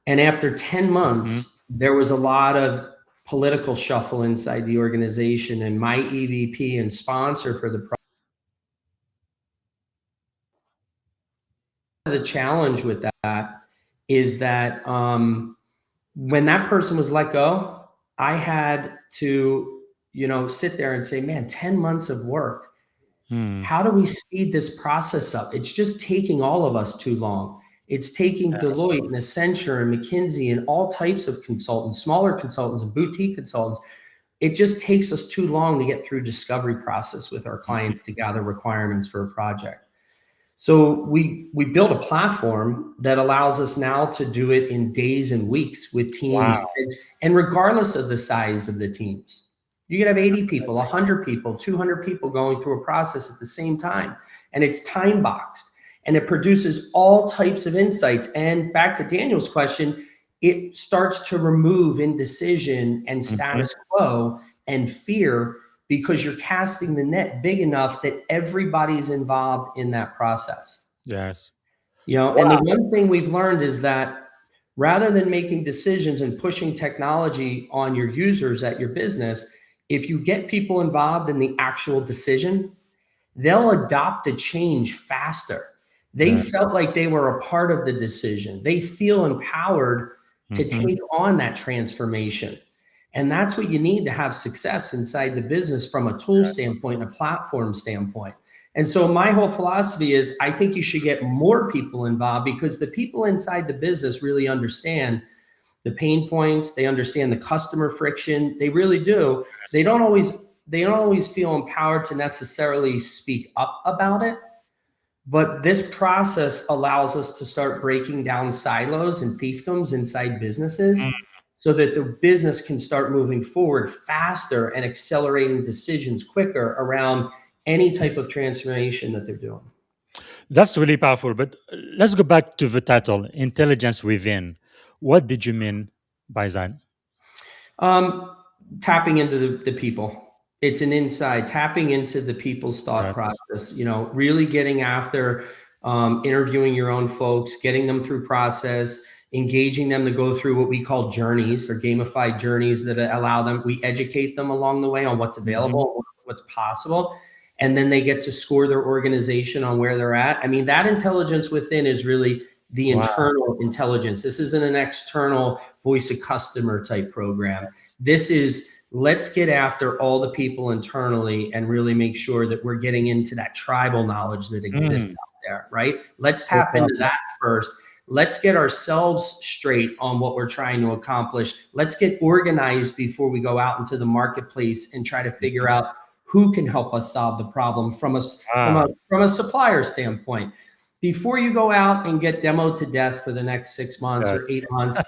Speaker 5: And after 10 months, there was a lot of political shuffle inside the organization, and my EVP and sponsor for the challenge with that is that when that person was let go, I had to, sit there and say, man, 10 months of work. How do we speed this process up? It's just taking all of us too long. It's taking Deloitte and Accenture and McKinsey and all types of consultants, smaller consultants and boutique consultants. It just takes us too long to get through discovery process with our clients to gather requirements for a project. So we built a platform that allows us now to do it in days and weeks with teams. And regardless of the size of the teams, you could have 80 people, 100 people, 200 people going through a process at the same time. And it's time boxed and it produces all types of insights. And back to Daniel's question, it starts to remove indecision and status quo and fear, because you're casting the net big enough that everybody's involved in that process.
Speaker 4: Yes.
Speaker 5: And the one thing we've learned is that rather than making decisions and pushing technology on your users at your business, if you get people involved in the actual decision, they'll adopt the change faster. They felt like they were a part of the decision. They feel empowered to take on that transformation. And that's what you need to have success inside the business from a tool standpoint and a platform standpoint. And so my whole philosophy is, I think you should get more people involved, because the people inside the business really understand the pain points. They understand the customer friction. They really do. They don't always feel empowered to necessarily speak up about it. But this process allows us to start breaking down silos and fiefdoms inside businesses so that the business can start moving forward faster and accelerating decisions quicker around any type of transformation that they're doing.
Speaker 4: That's really powerful. But let's go back to the title, Intelligence Within. What did you mean by that?
Speaker 5: Um, Tapping into the people. It's an inside tapping into the people's thought
Speaker 4: Yes.
Speaker 5: process, really getting after interviewing your own folks, getting them through process, engaging them to go through what we call journeys or gamified journeys that allow them, we educate them along the way on what's available, what's possible. And then they get to score their organization on where they're at. I mean, that intelligence within is really the internal intelligence. This isn't an external voice of customer type program. This is, let's get after all the people internally and really make sure that we're getting into that tribal knowledge that exists out there, right? Let's tap into that first. Let's get ourselves straight on what we're trying to accomplish. Let's get organized before we go out into the marketplace and try to figure out who can help us solve the problem from a supplier standpoint. Before you go out and get demoed to death for the next 6 months or 8 months,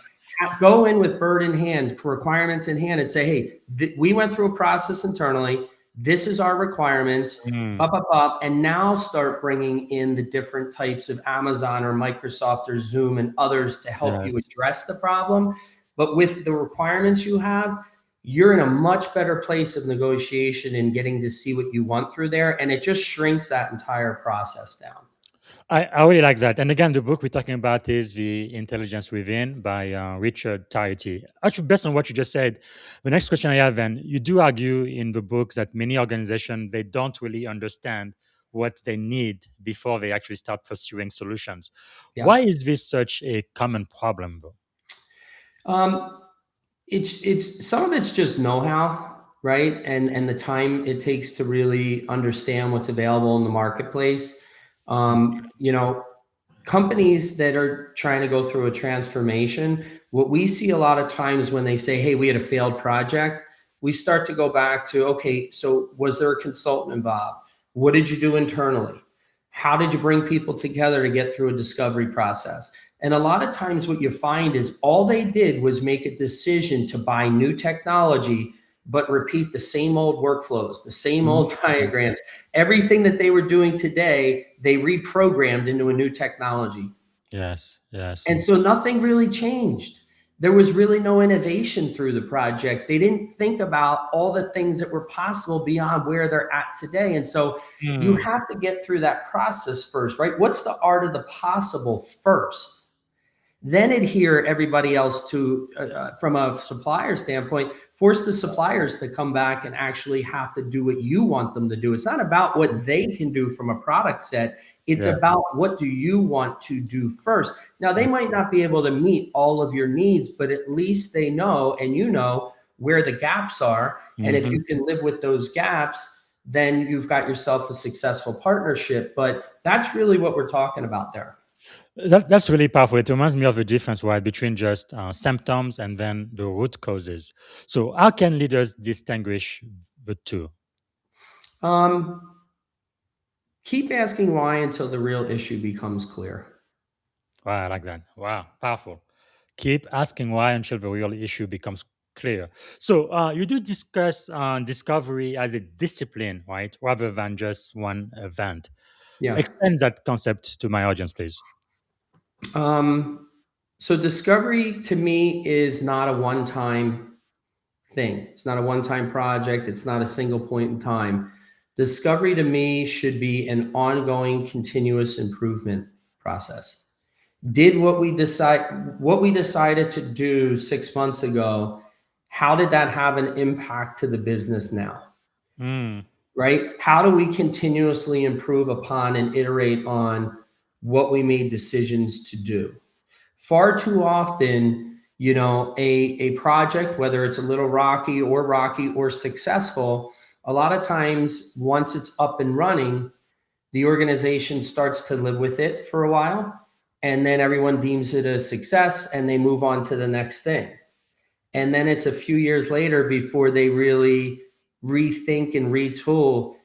Speaker 5: go in with bird in hand, requirements in hand, and say, hey, we went through a process internally. This is our requirements, and now start bringing in the different types of Amazon or Microsoft or Zoom and others to help you address the problem. But with the requirements you have, you're in a much better place of negotiation and getting to see what you want through there. And it just shrinks that entire process down.
Speaker 4: I really like that. And again, the book we're talking about is The Intelligence Within by Richard Tarity. Actually, based on what you just said, the next question I have then, you do argue in the book that many organizations, they don't really understand what they need before they actually start pursuing solutions.
Speaker 5: Yeah.
Speaker 4: Why is this such a common problem, though?
Speaker 5: It's some of it's just know-how, right? And the time it takes to really understand what's available in the marketplace. Companies that are trying to go through a transformation, what we see a lot of times when they say, hey, we had a failed project, we start to go back to, okay, so was there a consultant involved? What did you do internally? How did you bring people together to get through a discovery process? And a lot of times what you find is all they did was make a decision to buy new technology, but repeat the same old workflows, the same old diagrams. Everything that they were doing today, they reprogrammed into a new technology.
Speaker 4: Yes.
Speaker 5: And so nothing really changed. There was really no innovation through the project. They didn't think about all the things that were possible beyond where they're at today. And so you have to get through that process first, right? What's the art of the possible first? Then adhere everybody else to, from a supplier standpoint, force the suppliers to come back and actually have to do what you want them to do. It's not about what they can do from a product set. It's about what do you want to do first. Now, they might not be able to meet all of your needs, but at least they know, and you know where the gaps are. And if you can live with those gaps, then you've got yourself a successful partnership. But that's really what we're talking about there.
Speaker 4: That's really powerful. It reminds me of the difference, right, between just symptoms and then the root causes. So how can leaders distinguish the two?
Speaker 5: Keep asking why until the real issue becomes clear.
Speaker 4: Wow, I like that. Wow, powerful. Keep asking why until the real issue becomes clear. So you do discuss discovery as a discipline, right, rather than just one event.
Speaker 5: Yeah.
Speaker 4: Extend that concept to my audience, please.
Speaker 5: So discovery to me is not a one-time thing. It's not a one-time project. It's not a single point in time. Discovery to me should be an ongoing, continuous improvement process. Did what we decided to do 6 months ago, how did that have an impact to the business now? Right? How do we continuously improve upon and iterate on what we made decisions to do? Far too often, a project, whether it's a little rocky or successful, a lot of times once it's up and running, the organization starts to live with it for a while. and then everyone deems it a success and they move on to the next thing. And then it's a few years later before they really rethink and retool.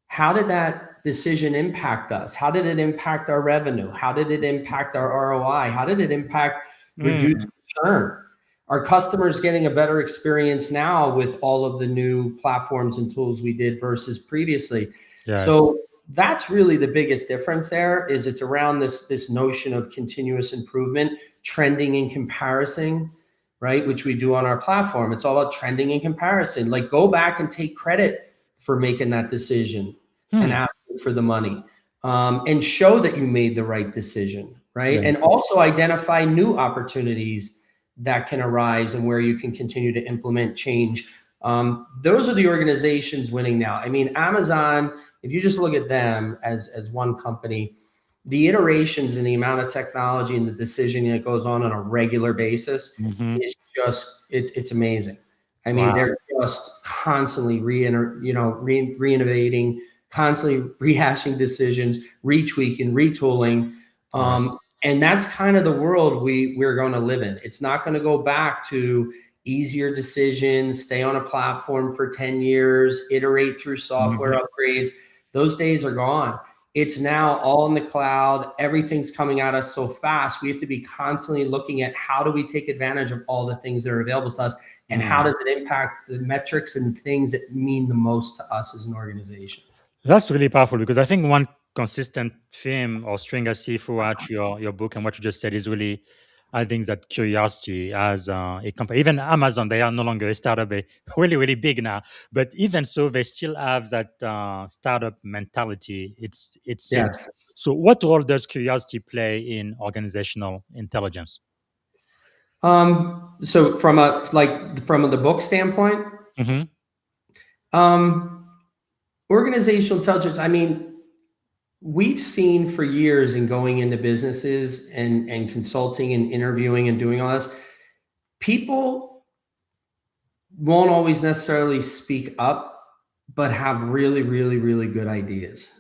Speaker 5: How did that decision impact us? How did it impact our revenue? How did it impact our ROI? How did it impact reduced churn? Are customers getting a better experience now with all of the new platforms and tools we did versus previously?
Speaker 4: Yes.
Speaker 5: So that's really the biggest difference there. Is it's around this notion of continuous improvement, trending and comparison, right? Which we do on our platform. It's all about trending and comparison. Like, go back and take credit for making that decision and asking for the money, and show that you made the right decision, right?
Speaker 4: Yeah.
Speaker 5: And also identify new opportunities that can arise and where you can continue to implement change. Those are the organizations winning now. I mean, Amazon, if you just look at them as one company, the iterations and the amount of technology and the decision that goes on a regular basis is just, it's amazing. I mean,
Speaker 4: Wow.
Speaker 5: they're just constantly re-innovating, constantly rehashing decisions, retweaking, retooling.
Speaker 4: Yes.
Speaker 5: And that's kind of the world we're going to live in. It's not going to go back to easier decisions, stay on a platform for 10 years, iterate through software upgrades. Those days are gone. It's now all in the cloud. Everything's coming at us so fast. We have to be constantly looking at how do we take advantage of all the things that are available to us, and how does it impact the metrics and things that mean the most to us as an organization.
Speaker 4: That's really powerful, because I think one consistent theme or string I see throughout your book and what you just said is really, I think, that curiosity as a company. Even Amazon, they are no longer a startup, they're really, really big now. But even so, they still have that startup mentality, it seems.
Speaker 5: Yes.
Speaker 4: So what role does curiosity play in organizational intelligence?
Speaker 5: So from the book standpoint,
Speaker 4: Mm-hmm.
Speaker 5: Organizational intelligence, I mean, we've seen for years in going into businesses and consulting and interviewing and doing all this, people won't always necessarily speak up, but have really, really, really good ideas.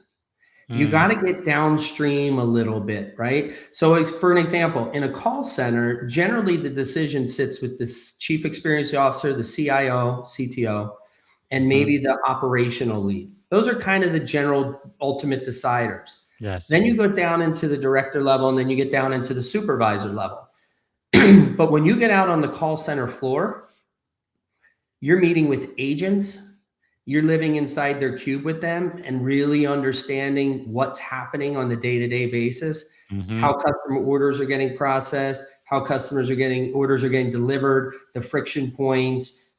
Speaker 5: You got to get downstream a little bit, right? So for an example, in a call center, generally the decision sits with the chief experience officer, the CIO, CTO, and maybe the operational lead. Those are kind of the general ultimate deciders.
Speaker 4: Yes.
Speaker 5: Then you go down into the director level, and then you get down into the supervisor level. But when you get out on the call center floor, you're meeting with agents, you're living inside their cube with them and really understanding what's happening on the day-to-day basis, how customer orders are getting processed, how orders are getting delivered, the friction points,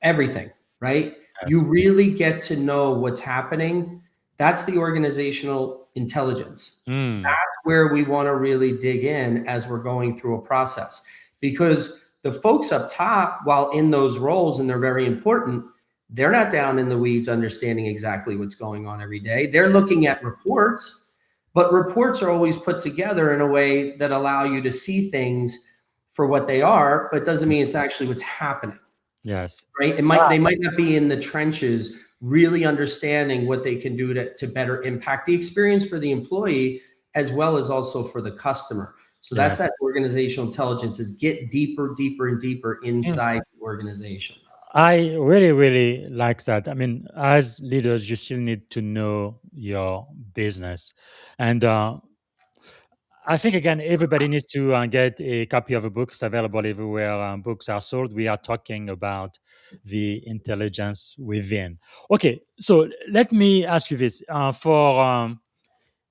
Speaker 5: everything, right?
Speaker 4: Yes.
Speaker 5: You really get to know what's happening. That's the organizational intelligence. That's where we want to really dig in as we're going through a process, because the folks up top, while in those roles, and they're very important, they're not down in the weeds understanding exactly what's going on every day. They're looking at reports, but reports are always put together in a way that allow you to see things for what they are, but doesn't mean it's actually what's happening.
Speaker 4: Yes.
Speaker 5: Right? They might not be in the trenches really understanding what they can do to better impact the experience for the employee, as well as also for the customer. So that's that organizational intelligence, is get deeper, deeper, and deeper inside the organization.
Speaker 4: I really, really like that. I mean, as leaders, you still need to know your business. And I think, again, everybody needs to get a copy of a book. It's available everywhere books are sold. We are talking about the intelligence within. Okay, so let me ask you this. For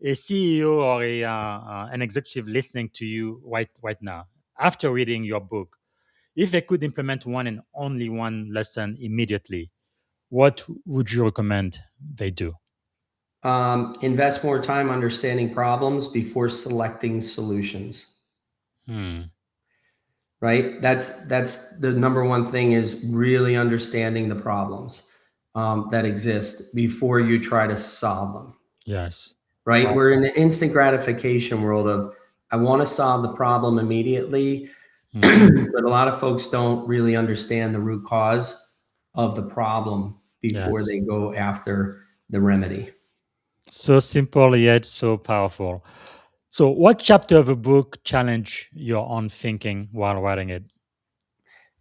Speaker 4: a CEO or an executive listening to you right now, after reading your book, if they could implement one and only one lesson immediately, what would you recommend they do?
Speaker 5: Invest more time understanding problems before selecting solutions. Right? That's the number one thing, is really understanding the problems that exist before you try to solve them.
Speaker 4: Yes.
Speaker 5: Right? We're in the instant gratification world of, I want to solve the problem immediately, but a lot of folks don't really understand the root cause of the problem before
Speaker 4: Yes.
Speaker 5: they go after the remedy.
Speaker 4: So simple yet so powerful. So, what chapter of a book challenged your own thinking while writing it?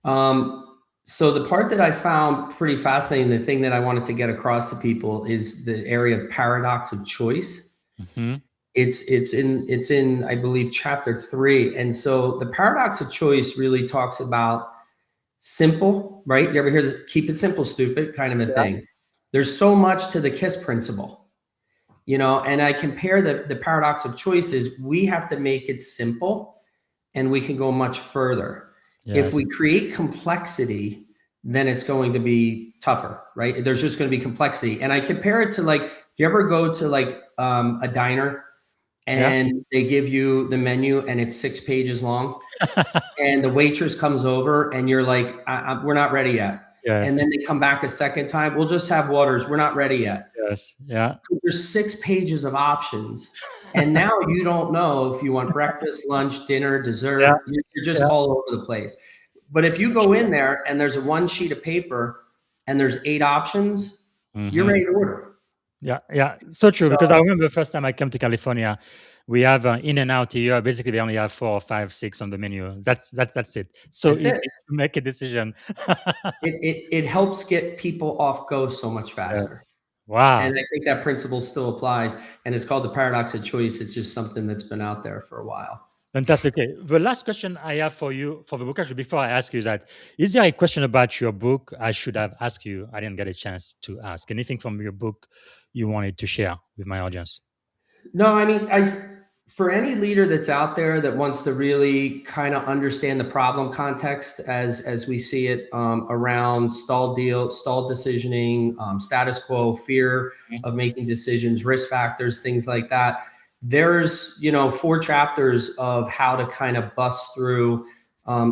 Speaker 5: So the part that I found pretty fascinating, the thing that I wanted to get across to people is the area of paradox of choice.
Speaker 4: Hmm.
Speaker 5: It's in I believe chapter 3. And so the paradox of choice really talks about simple, right? You ever hear this keep it simple, stupid kind of a
Speaker 4: Yeah.
Speaker 5: thing? There's so much to the KISS principle, and I compare the paradox of choice is we have to make it simple and we can go much further. If
Speaker 4: Yes.
Speaker 5: we create complexity, then it's going to be tougher, right? There's just going to be complexity. And I compare it to, like, do you ever go to like a diner
Speaker 4: Yeah.
Speaker 5: and they give you the menu and it's 6 pages long, and the waitress comes over and you're like, we're not ready yet. And
Speaker 4: Yes.
Speaker 5: then they come back a second time. We'll just have waters. We're not ready yet.
Speaker 4: Yes. Yeah.
Speaker 5: There's 6 pages of options. And now you don't know if you want breakfast, lunch, dinner,
Speaker 4: Yeah.
Speaker 5: dessert. You're just
Speaker 4: Yeah.
Speaker 5: all over the place. But if you go in there and there's a one sheet of paper and there's 8 options, you're
Speaker 4: Hmm.
Speaker 5: ready to order.
Speaker 4: Yeah, yeah, so true.
Speaker 5: So
Speaker 4: Because I remember the first time I came to California, we have In and Out here. Basically, they only have 4, 5, 6 on the menu. That's it. So
Speaker 5: that's
Speaker 4: easy
Speaker 5: it.
Speaker 4: to make a decision.
Speaker 5: It helps get people off go so much faster.
Speaker 4: Yes.
Speaker 5: And
Speaker 4: Wow.
Speaker 5: I think that principle still applies. And it's called the paradox of choice. It's just something that's been out there for a while.
Speaker 4: Fantastic. Okay. The last question I have for you for the book, actually, before I ask you, is that is there a question about your book I should have asked you? I didn't get a chance to ask. Anything from your book you wanted to share with my audience?
Speaker 5: No, I mean, for any leader that's out there that wants to really kind of understand the problem context as we see it, around stalled decisioning, status quo, fear
Speaker 4: Mhm.
Speaker 5: of making decisions, risk factors, things like that. There's 4 chapters of how to kind of bust through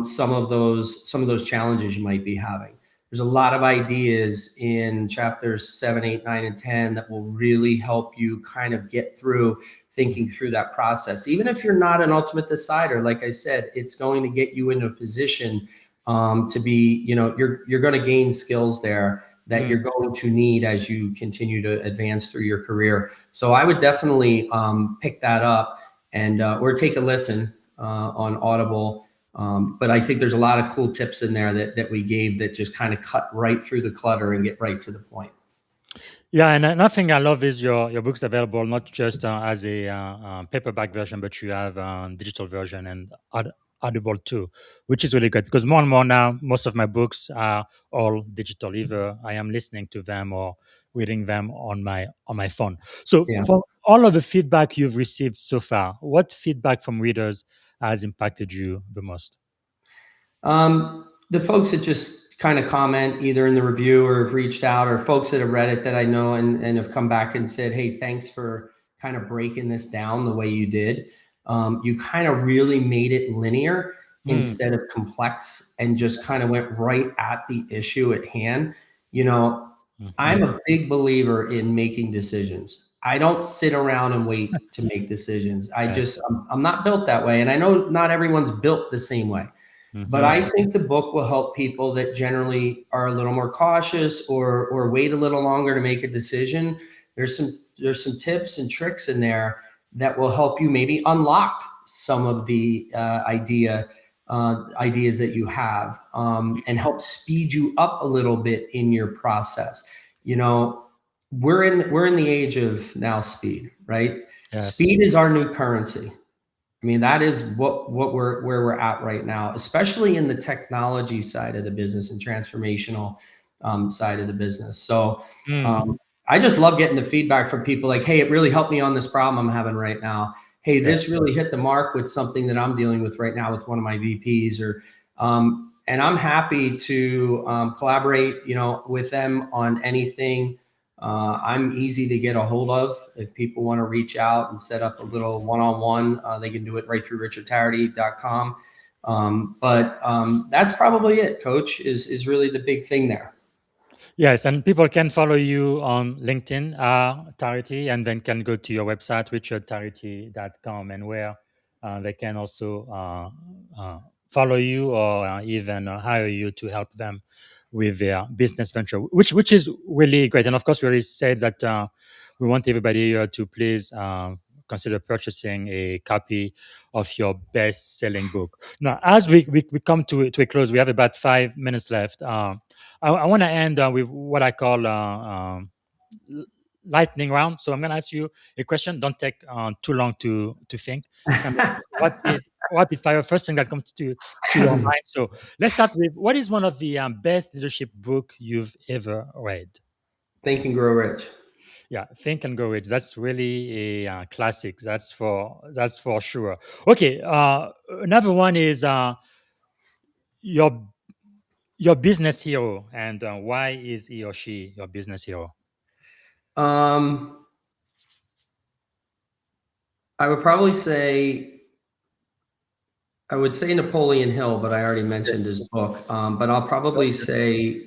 Speaker 5: some of those challenges you might be having. There's a lot of ideas in chapters 7, 8, 9, and 10 that will really help you kind of get through thinking through that process. Even if you're not an ultimate decider, like I said, it's going to get you into a position to be, you're going to gain skills there that
Speaker 4: Mm.
Speaker 5: you're going to need as you continue to advance through your career. So I would definitely pick that up and or take a listen on Audible. But I think there's a lot of cool tips in there that we gave that just kind of cut right through the clutter and get right to the point.
Speaker 4: Yeah, and another thing I love is your books available not just as a paperback version, but you have digital version and Audible too, which is really good because more and more now, most of my books are all digital. Either I am listening to them or reading them on my phone. So,
Speaker 5: Yeah.
Speaker 4: for all of the feedback you've received so far, what feedback from readers has impacted you the most?
Speaker 5: The folks that just kind of comment either in the review or have reached out, or folks that have read it that I know and have come back and said, hey, thanks for kind of breaking this down the way you did. You kind of really made it linear
Speaker 4: Mm,
Speaker 5: instead of complex and just kind of went right at the issue at hand. You know, I'm
Speaker 4: mhm,
Speaker 5: a big believer in making decisions. I don't sit around and wait to make decisions.
Speaker 4: yes.
Speaker 5: I'm not built that way. And I know not everyone's built the same way. But
Speaker 4: Mhm,
Speaker 5: I think the book will help people that generally are a little more cautious or wait a little longer to make a decision. There's some tips and tricks in there that will help you maybe unlock some of the ideas that you have, and help speed you up a little bit in your process. You know, we're in the age of now speed, right?
Speaker 4: yes.
Speaker 5: Speed is our new currency. I mean, that is what where we're at right now, especially in the technology side of the business and transformational side of the business. So
Speaker 4: Mm,
Speaker 5: um, I just love getting the feedback from people like, hey, it really helped me on this problem I'm having right now. Hey,
Speaker 4: yeah.
Speaker 5: this really hit the mark with something that I'm dealing with right now with one of my VPs, or and I'm happy to collaborate, with them on anything. I'm easy to get a hold of. If people want to reach out and set up a little one-on-one, they can do it right through richardtarity.com. But that's probably it, Coach, is really the big thing there.
Speaker 4: Yes, and people can follow you on LinkedIn, Tarity, and then can go to your website, richardtarity.com, and where they can also follow you or even hire you to help them with their business venture, which is really great. And of course, we already said that we want everybody to please consider purchasing a copy of your best-selling book. Now, as we come to a close, we have about 5 minutes left. I want to end with what I call l- lightning round. So I'm going to ask you a question. Don't take too long to think. Kind of rapid fire. First thing that comes to your mind. So let's start with, what is one of the best leadership book you've ever read?
Speaker 5: Think and Grow Rich.
Speaker 4: Yeah, Think and Go Rich. That's really a classic. That's for sure. Okay. Another one is your your business hero, and why is he or she your business hero?
Speaker 5: Um, I would probably say I would say Napoleon Hill, but I already mentioned his book. But I'll probably say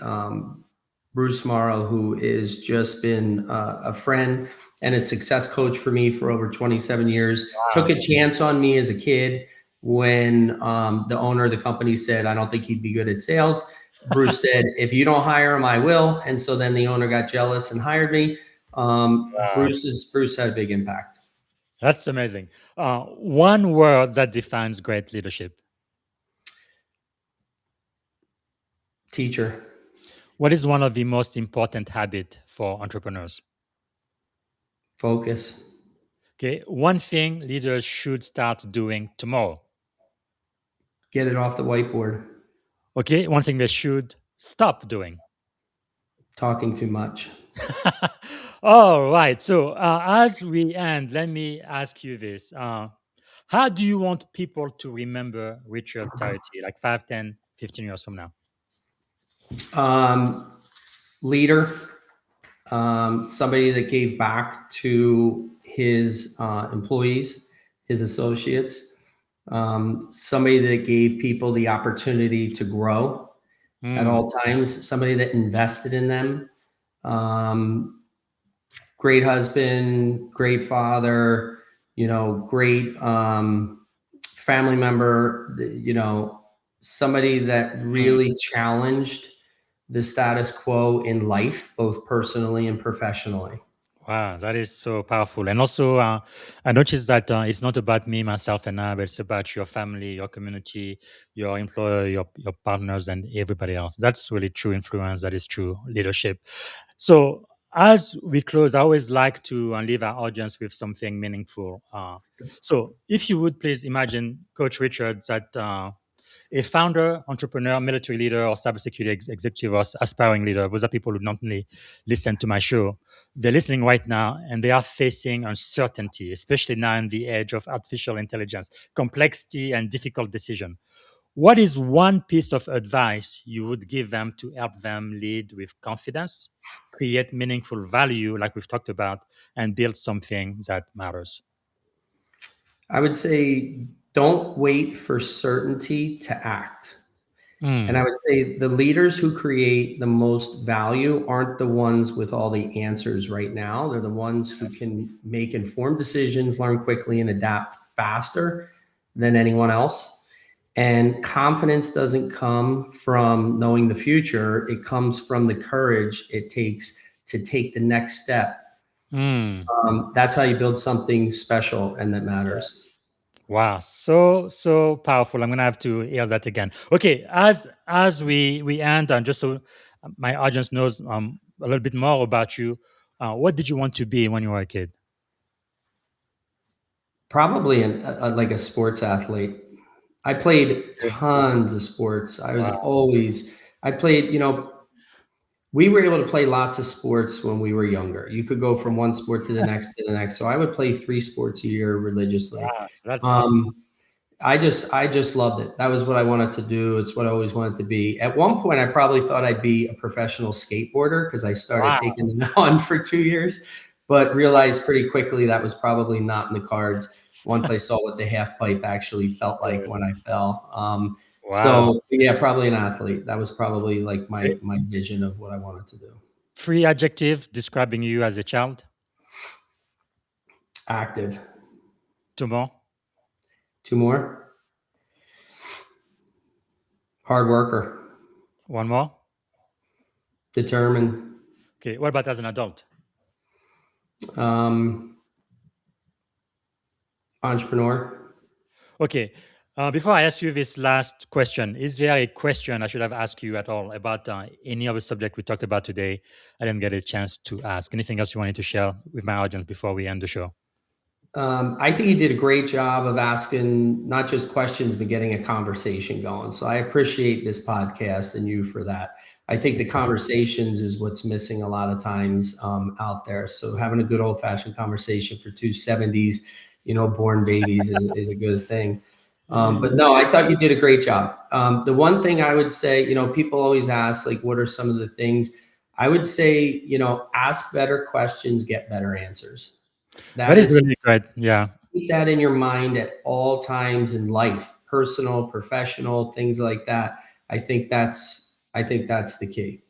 Speaker 5: Bruce Morrow, who has just been a friend and a success coach for me for over 27 years. Took a chance on me as a kid when the owner of the company said, I don't think he'd be good at sales. Bruce said, if you don't hire him, I will. And so then the owner got jealous and hired me.
Speaker 4: Wow.
Speaker 5: Bruce had a big impact.
Speaker 4: That's amazing. One word that defines great leadership.
Speaker 5: Teacher.
Speaker 4: What is one of the most important habit for entrepreneurs?
Speaker 5: Focus.
Speaker 4: Okay, one thing leaders should start doing tomorrow.
Speaker 5: Get it off the whiteboard.
Speaker 4: Okay, one thing they should stop doing.
Speaker 5: Talking too much.
Speaker 4: All right. So as we end, let me ask you this: how do you want people to remember Richard Tarity, like 5, 10, 15 years from now?
Speaker 5: Leader, somebody that gave back to his employees, his associates, somebody that gave people the opportunity to grow at
Speaker 4: Mm,
Speaker 5: all times, somebody that invested in them. Um, Great husband, great father, great family member, somebody that
Speaker 4: mm.
Speaker 5: really challenged the status quo in life, both personally and professionally.
Speaker 4: Wow, that is so powerful. And also, I noticed that it's not about me, myself, and I, but it's about your family, your community, your employer, your partners, and everybody else. That's really true influence. That is true leadership. So, as we close, I always like to leave our audience with something meaningful. So, if you would please imagine Coach Richards that a founder, entrepreneur, military leader, or cybersecurity executive, or aspiring leader. Those are people who not only listen to my show, they're listening right now and they are facing uncertainty, especially now in the age of artificial intelligence, complexity, and difficult decision. What is one piece of advice you would give them to help them lead with confidence, create meaningful value, like we've talked about, and build something that matters?
Speaker 5: I would say don't wait for certainty to act. And I
Speaker 4: Mm,
Speaker 5: would say the leaders who create the most value aren't the ones with all the answers right now. They're the ones who
Speaker 4: yes.
Speaker 5: can make informed decisions, learn quickly, and adapt faster than anyone else. And confidence doesn't come from knowing the future, it comes from the courage it takes to take the next step.
Speaker 4: Mm.
Speaker 5: That's how you build something special and that matters.
Speaker 4: Wow, so powerful. I'm gonna have to hear that again. Okay, as we end, and just so my audience knows a little bit more about you, what did you want to be when you were a kid?
Speaker 5: Probably like a sports athlete. I played
Speaker 4: Okay.
Speaker 5: tons of sports.
Speaker 4: Wow.
Speaker 5: I played, we were able to play lots of sports when we were younger. You could go from one sport to the next to the next. So I would play 3 sports a year religiously.
Speaker 4: Wow, that's awesome.
Speaker 5: Um, I just loved it. That was what I wanted to do. It's what I always wanted to be. At one point, I probably thought I'd be a professional skateboarder because I started
Speaker 4: Wow.
Speaker 5: taking them on for 2 years, but realized pretty quickly that was probably not in the cards once I saw what the half pipe actually felt like when I fell.
Speaker 4: Wow.
Speaker 5: So yeah, probably an athlete. That was probably like my
Speaker 4: Okay.
Speaker 5: my vision of what I wanted to do.
Speaker 4: 3 adjective describing you as a child.
Speaker 5: Active.
Speaker 4: 2 more.
Speaker 5: 2 more. Hard worker.
Speaker 4: 1 more.
Speaker 5: Determined.
Speaker 4: Okay. What about as an adult?
Speaker 5: Um, Entrepreneur.
Speaker 4: Okay. Before I ask you this last question, is there a question I should have asked you at all about any other subject we talked about today? I didn't get a chance to ask. Anything else you wanted to share with my audience before we end the show?
Speaker 5: I think you did a great job of asking not just questions, but getting a conversation going. So I appreciate this podcast and you for that. I think the conversations is what's missing a lot of times out there. So having a good old fashioned conversation for two 70s, born babies is a good thing. But no, I thought you did a great job. The one thing I would say, people always ask, like, what are some of the things? I would say, ask better questions, get better answers.
Speaker 4: That
Speaker 5: That
Speaker 4: is
Speaker 5: is,
Speaker 4: really great. Yeah.
Speaker 5: keep that in your mind at all times in life, personal, professional, things like that. I think that's the key.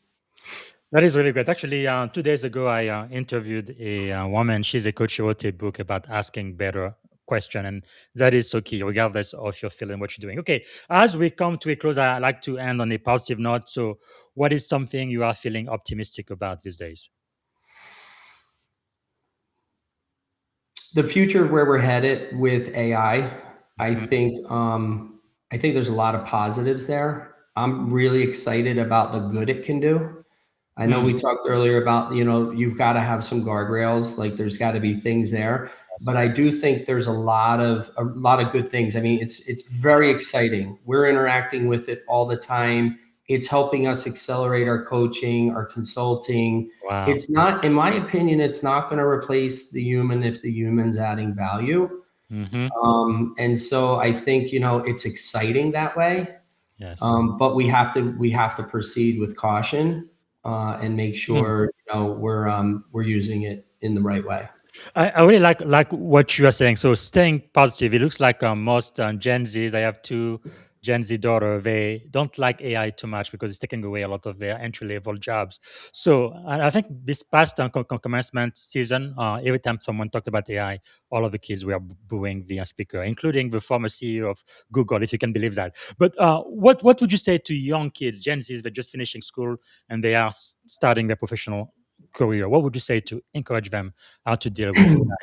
Speaker 4: That is really great. Actually, 2 days ago, I interviewed a woman. She's a coach. She wrote a book about asking better question, and that is so key, regardless of your field and what you're doing. Okay, as we come to a close, I like to end on a positive note. So, what is something you are feeling optimistic about these days?
Speaker 5: The future where we're headed with AI, I
Speaker 4: Mhm.
Speaker 5: think I think there's a lot of positives there. I'm really excited about the good it can do. I know
Speaker 4: Mm,
Speaker 5: we talked earlier about, you've got to have some guardrails, like there's got to be things there.
Speaker 4: yes.
Speaker 5: But I do think there's a lot of good things. I mean, it's very exciting. We're interacting with it all the time. It's helping us accelerate our coaching, our consulting.
Speaker 4: Wow.
Speaker 5: It's not, in my opinion, it's not going to replace the human if the human's adding value.
Speaker 4: Hmm.
Speaker 5: And so I think, it's exciting that way.
Speaker 4: Yes.
Speaker 5: But we have to proceed with caution and make
Speaker 4: Mm.
Speaker 5: sure we're using it in the right way.
Speaker 4: I really like what you are saying. So staying positive. It looks like most Gen Zs. I have two Gen Z daughter. They don't like AI too much because it's taking away a lot of their entry level jobs. So I think this past commencement season, every time someone talked about AI, all of the kids were booing the speaker, including the former CEO of Google, if you can believe that. But what would you say to young kids, Gen Zs, that are just finishing school and they are starting their professional career? What would you say to encourage them how to deal with AI?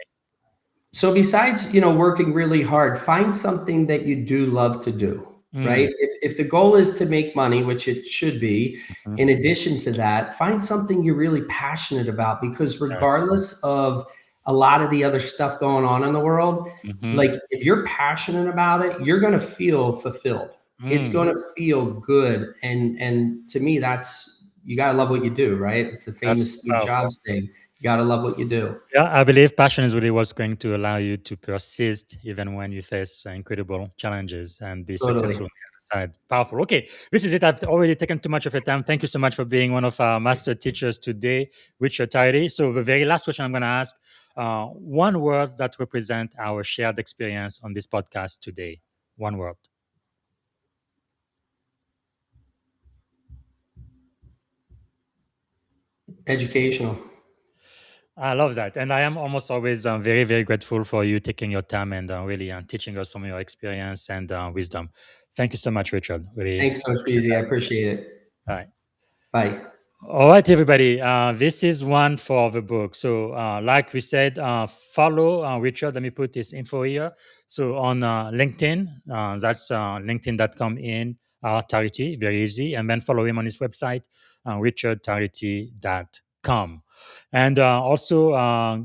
Speaker 5: So besides, working really hard, find something that you do love to do,
Speaker 4: Mm,
Speaker 5: right? If the goal is to make money, which it should be,
Speaker 4: mhm.
Speaker 5: in addition to that, find something you're really passionate about, because
Speaker 4: Yes.
Speaker 5: regardless of a lot of the other stuff going on in the world,
Speaker 4: Mhm.
Speaker 5: like if you're passionate about it, you're going to feel fulfilled. It's
Speaker 4: Mm,
Speaker 5: going to feel good. And to me, that's, you got to love what you do, right? It's the
Speaker 4: that's
Speaker 5: famous Steve
Speaker 4: powerful.
Speaker 5: Jobs thing. You got to love what you do.
Speaker 4: Yeah, I believe passion is really what's going to allow you to persist even when you face incredible challenges and be
Speaker 5: Totally.
Speaker 4: successful on the other side. Powerful. Okay, this is it. I've already taken too much of your time. Thank you so much for being one of our master teachers today, Richard Tarity. So the very last question I'm going to ask, one word that represent our shared experience on this podcast today. One word.
Speaker 5: Educational.
Speaker 4: I love that. And I am almost always very, very grateful for you taking your time and really teaching us some of your experience and wisdom. Thank you so much, Richard. Really
Speaker 5: Thanks, Coach
Speaker 4: appreciate
Speaker 5: Beasy. I
Speaker 4: that.
Speaker 5: appreciate it.
Speaker 4: All right.
Speaker 5: Bye.
Speaker 4: All right, everybody. This is one for the book. So, like we said, follow Richard. Let me put this info here. So, on LinkedIn, that's linkedin.com in Tarity, very easy. And then follow him on his website, richardtarity.com. And also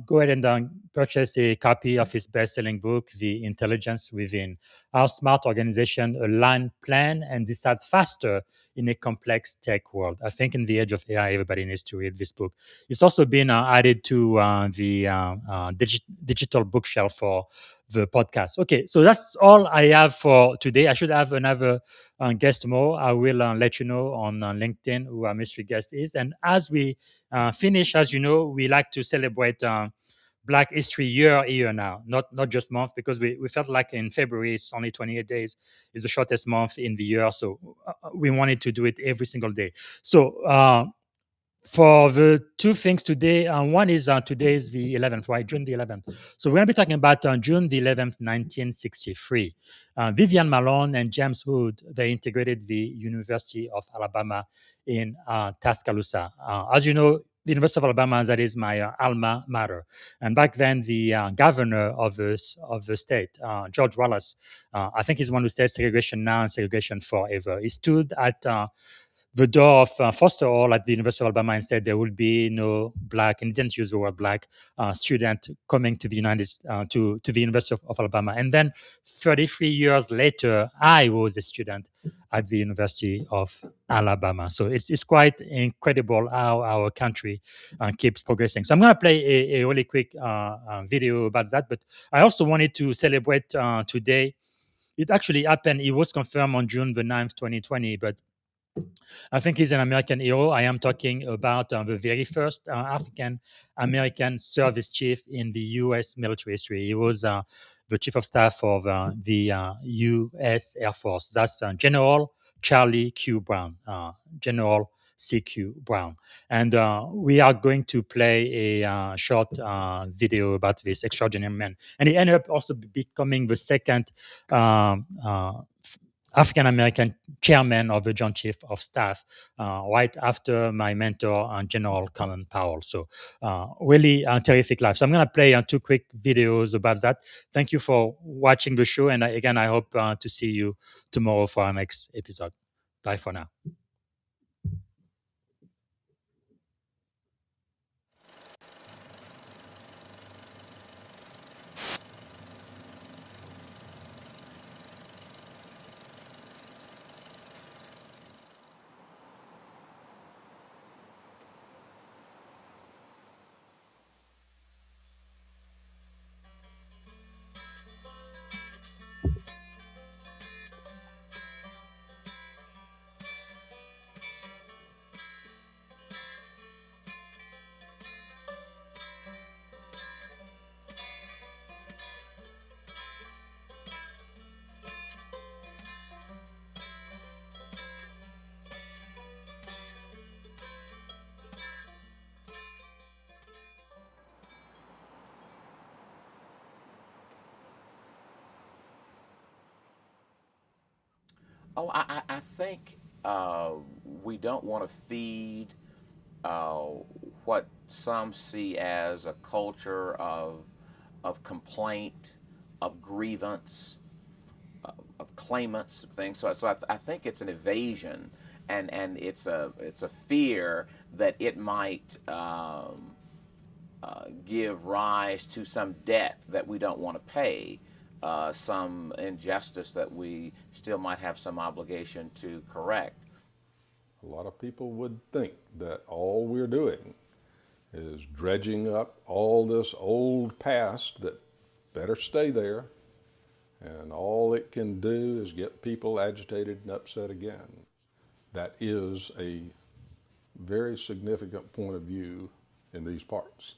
Speaker 4: go ahead and purchase a copy of his best selling book, The Intelligence Within. How smart organization align, plan, and decide faster in a complex tech world. I think in the age of AI, everybody needs to read this book. It's also been added to the digital bookshelf for the podcast. Okay, so that's all I have for today. I should have another guest more. I will let you know on LinkedIn who our mystery guest is. And as we finish, as you know, we like to celebrate Black History year now, not just month, because we felt like in February it's only 28 days, is the shortest month in the year, so we wanted to do it every single day. So for the two things today, one is today is the 11th, right? June the 11th. So we're going to be talking about June the 11th, 1963. Vivian Malone and James Wood, they integrated the University of Alabama in Tuscaloosa. As you know, the University of Alabama, that is my alma mater. And back then, the governor of the state, George Wallace, I think he's the one who said segregation now and segregation forever. He stood at the door of Foster Hall at the University of Alabama and said there will be no black, and didn't use the word black, student coming to the to the University of Alabama. And then 33 years later, I was a student at the University of Alabama. So it's quite incredible how our country keeps progressing. So I'm going to play a really quick video about that. But I also wanted to celebrate today. It actually happened. It was confirmed on June the 9th, 2020, but I think he's an American hero. I am talking about the very first African American service chief in the U.S. military history. He was the chief of staff of the U.S. Air Force. That's General Charlie Q. Brown, General CQ Brown. And we are going to play a short video about this extraordinary man. And he ended up also becoming the second African American chairman of the Joint Chief of Staff, right after my mentor, General Colin Powell. So, really terrific life. So, I'm going to play two quick videos about that. Thank you for watching the show. And again, I hope to see you tomorrow for our next episode. Bye for now.
Speaker 6: Oh, I think we don't want to feed uh, what some see as a culture of complaint, of grievance, of claimants, things. So I think it's an evasion, and it's a fear that it might give rise to some debt that we don't want to pay, some injustice that we still might have some obligation to correct.
Speaker 7: A lot of people would think that all we're doing is dredging up all this old past that better stay there, and all it can do is get people agitated and upset again. That is a very significant point of view in these parts.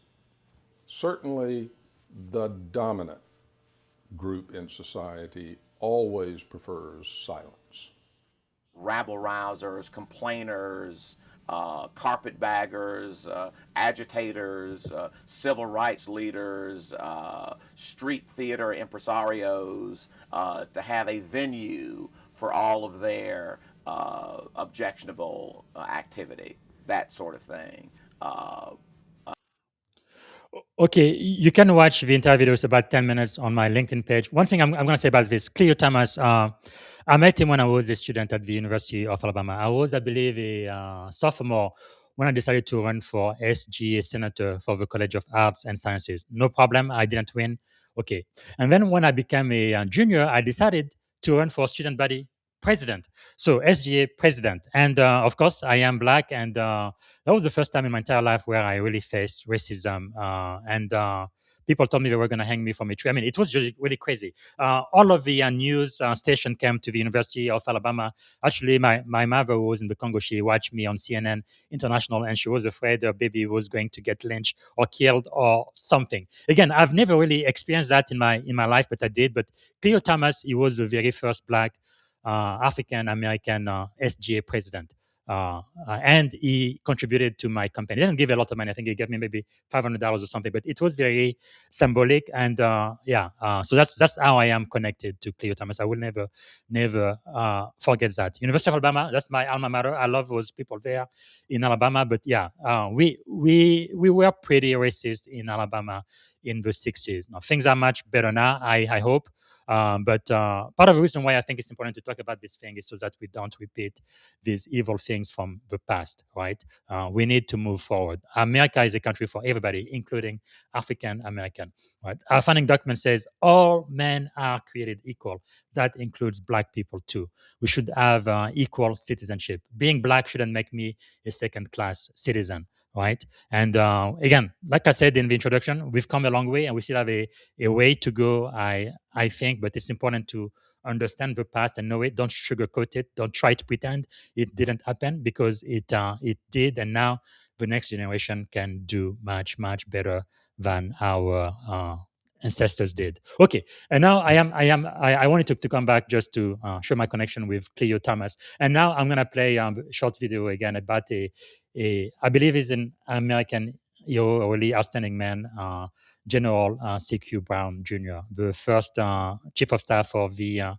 Speaker 7: Certainly, the dominant group in society always prefers silence.
Speaker 6: Rabble rousers, complainers, carpetbaggers, agitators, civil rights leaders, street theater impresarios, to have a venue for all of their objectionable activity, that sort of thing.
Speaker 4: Okay, you can watch the entire video. It's about 10 minutes on my LinkedIn page. One thing I'm going to say about this, Cleo Thomas, I met him when I was a student at the University of Alabama. I was, I believe, a sophomore when I decided to run for SGA senator for the College of Arts and Sciences. No problem, I didn't win. Okay. And then when I became a junior, I decided to run for student body president. So SGA president. And of course, I am Black, and that was the first time in my entire life where I really faced racism. And people told me they were going to hang me from a tree. I mean, it was really crazy. All of the news station came to the University of Alabama. Actually, my mother was in the Congo. She watched me on CNN International, and she was afraid her baby was going to get lynched or killed or something. Again, I've never really experienced that in my life, but I did. But Cleo Thomas, he was the very first Black African American SGA president. and he contributed to my company. He didn't give a lot of money. I think he gave me maybe $500 or something, but it was very symbolic. And so that's how I am connected to Cleo Thomas. I will never forget that. University of Alabama, that's my alma mater. I love those people there in Alabama. But we were pretty racist in Alabama in the 60s. Now, things are much better now, I hope. But part of the reason why I think it's important to talk about this thing is so that we don't repeat these evil things from the past, right? We need to move forward. America is a country for everybody, including African American. Right? Our founding document says all men are created equal. That includes Black people too. We should have equal citizenship. Being Black shouldn't make me a second-class citizen. Right. And again, like I said in the introduction, we've come a long way and we still have a way to go, I think, but it's important to understand the past and know it. Don't sugarcoat it. Don't try to pretend it didn't happen, because it did. And now the next generation can do much, much better than our ancestors did. Okay, and now I wanted to come back just to show my connection with Cleo Thomas, and now I'm gonna play a short video again about I believe he's an American hero, a really outstanding man, General C.Q. Brown Jr., the first chief of staff of the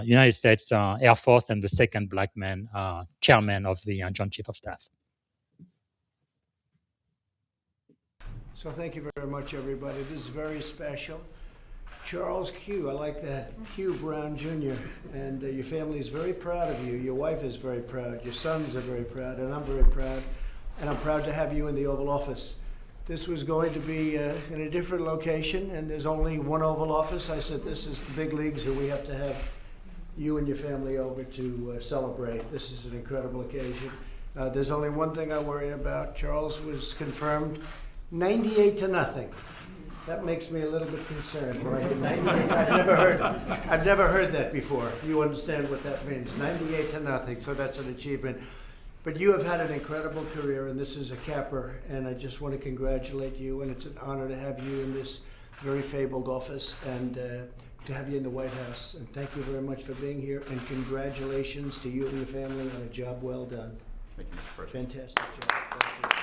Speaker 4: United States Air Force and the second Black man chairman of the Joint Chief of Staff.
Speaker 8: So thank you very much, everybody. This is very special. Charles Q, I like that, Q Brown Jr., and your family is very proud of you. Your wife is very proud. Your sons are very proud, and I'm very proud. And I'm proud to have you in the Oval Office. This was going to be in a different location, and there's only one Oval Office. I said, this is the big leagues, and we have to have you and your family over to celebrate. This is an incredible occasion. There's only one thing I worry about. Charles was confirmed 98-0. That makes me a little bit concerned. Right? I've never heard that before. You understand what that means? 98-0. So that's an achievement. But you have had an incredible career, and this is a capper. And I just want to congratulate you. And it's an honor to have you in this very fabled office, and to have you in the White House. And thank you very much for being here. And congratulations to you and your family on a job well done.
Speaker 9: Thank you, Mr. President.
Speaker 8: Fantastic job. Thank you.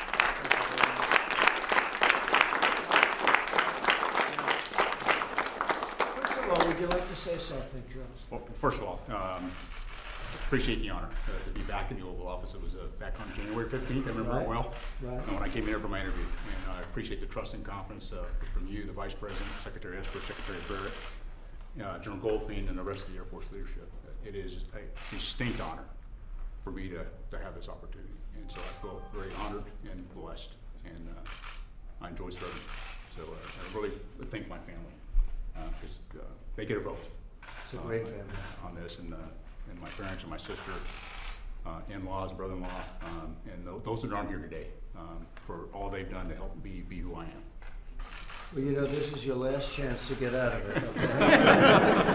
Speaker 8: Well, would you like to say something, Charles?
Speaker 9: Well, first of all, appreciate the honor to be back in the Oval Office. It was back on January 15th, I remember it well, when I came in here for my interview. And I appreciate the trust and confidence from you, the Vice President, Secretary Esper, Secretary Barrett, General Goldfein, and the rest of the Air Force leadership. It is a distinct honor for me to have this opportunity. And so I feel very honored and blessed, and I enjoy serving. So I really thank my family, because they get a vote.
Speaker 8: It's a great family.
Speaker 9: On this, and my parents and my sister, in-laws, brother-in-law, and those that aren't here today, for all they've done to help me be who I am.
Speaker 8: Well, you know, this is your last chance to get out of it, okay?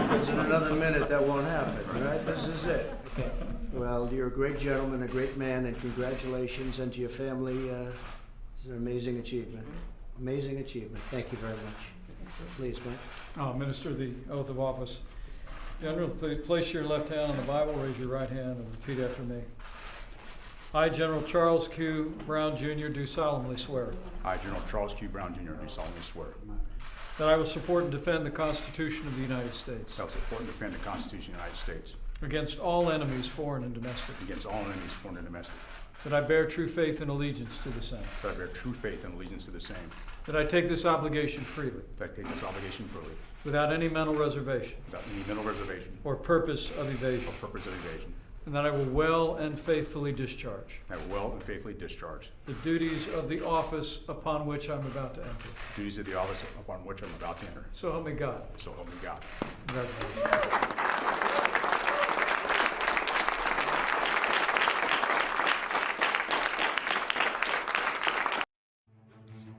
Speaker 8: Because in another minute that won't happen, right? This is it. Okay. Well, you're a great gentleman, a great man, and congratulations, and to your family, it's an amazing achievement. Amazing achievement. Thank you very much. Please, Mike.
Speaker 10: Minister, the oath of office. General, place your left hand on the Bible, raise your right hand, and repeat after me. I, General Charles Q. Brown Jr., do solemnly swear
Speaker 9: I, General Charles Q. Brown Jr., do solemnly swear
Speaker 10: that I will support and defend the Constitution of the United States
Speaker 9: that I will support and defend the Constitution of the United States
Speaker 10: against all enemies, foreign and domestic,
Speaker 9: against all enemies, foreign and domestic,
Speaker 10: that I bear true faith and allegiance to the same,
Speaker 9: that I bear true faith and allegiance to the same,
Speaker 10: that I take this obligation freely,
Speaker 9: that I take this obligation freely,
Speaker 10: without any mental reservation
Speaker 9: without any mental reservation
Speaker 10: or purpose of evasion,
Speaker 9: or purpose of evasion,
Speaker 10: and that I will well and faithfully discharge
Speaker 9: I will well and faithfully discharge
Speaker 10: the duties of the office upon which I'm about to enter.
Speaker 9: the duties of the office upon which I'm about to enter.
Speaker 10: So help me God.
Speaker 9: So help me God.
Speaker 10: Congratulations.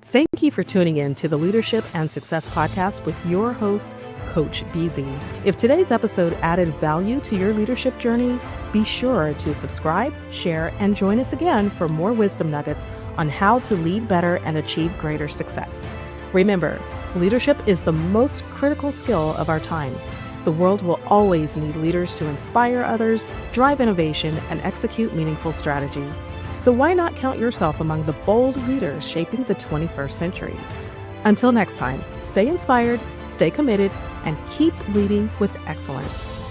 Speaker 2: Thank you for tuning in to the Leadership and Success Podcast with your host, Coach BZ. If today's episode added value to your leadership journey, be sure to subscribe, share, and join us again for more wisdom nuggets on how to lead better and achieve greater success. Remember, leadership is the most critical skill of our time. The world will always need leaders to inspire others, drive innovation, and execute meaningful strategy. So why not count yourself among the bold leaders shaping the 21st century? Until next time, stay inspired, stay committed, and keep leading with excellence.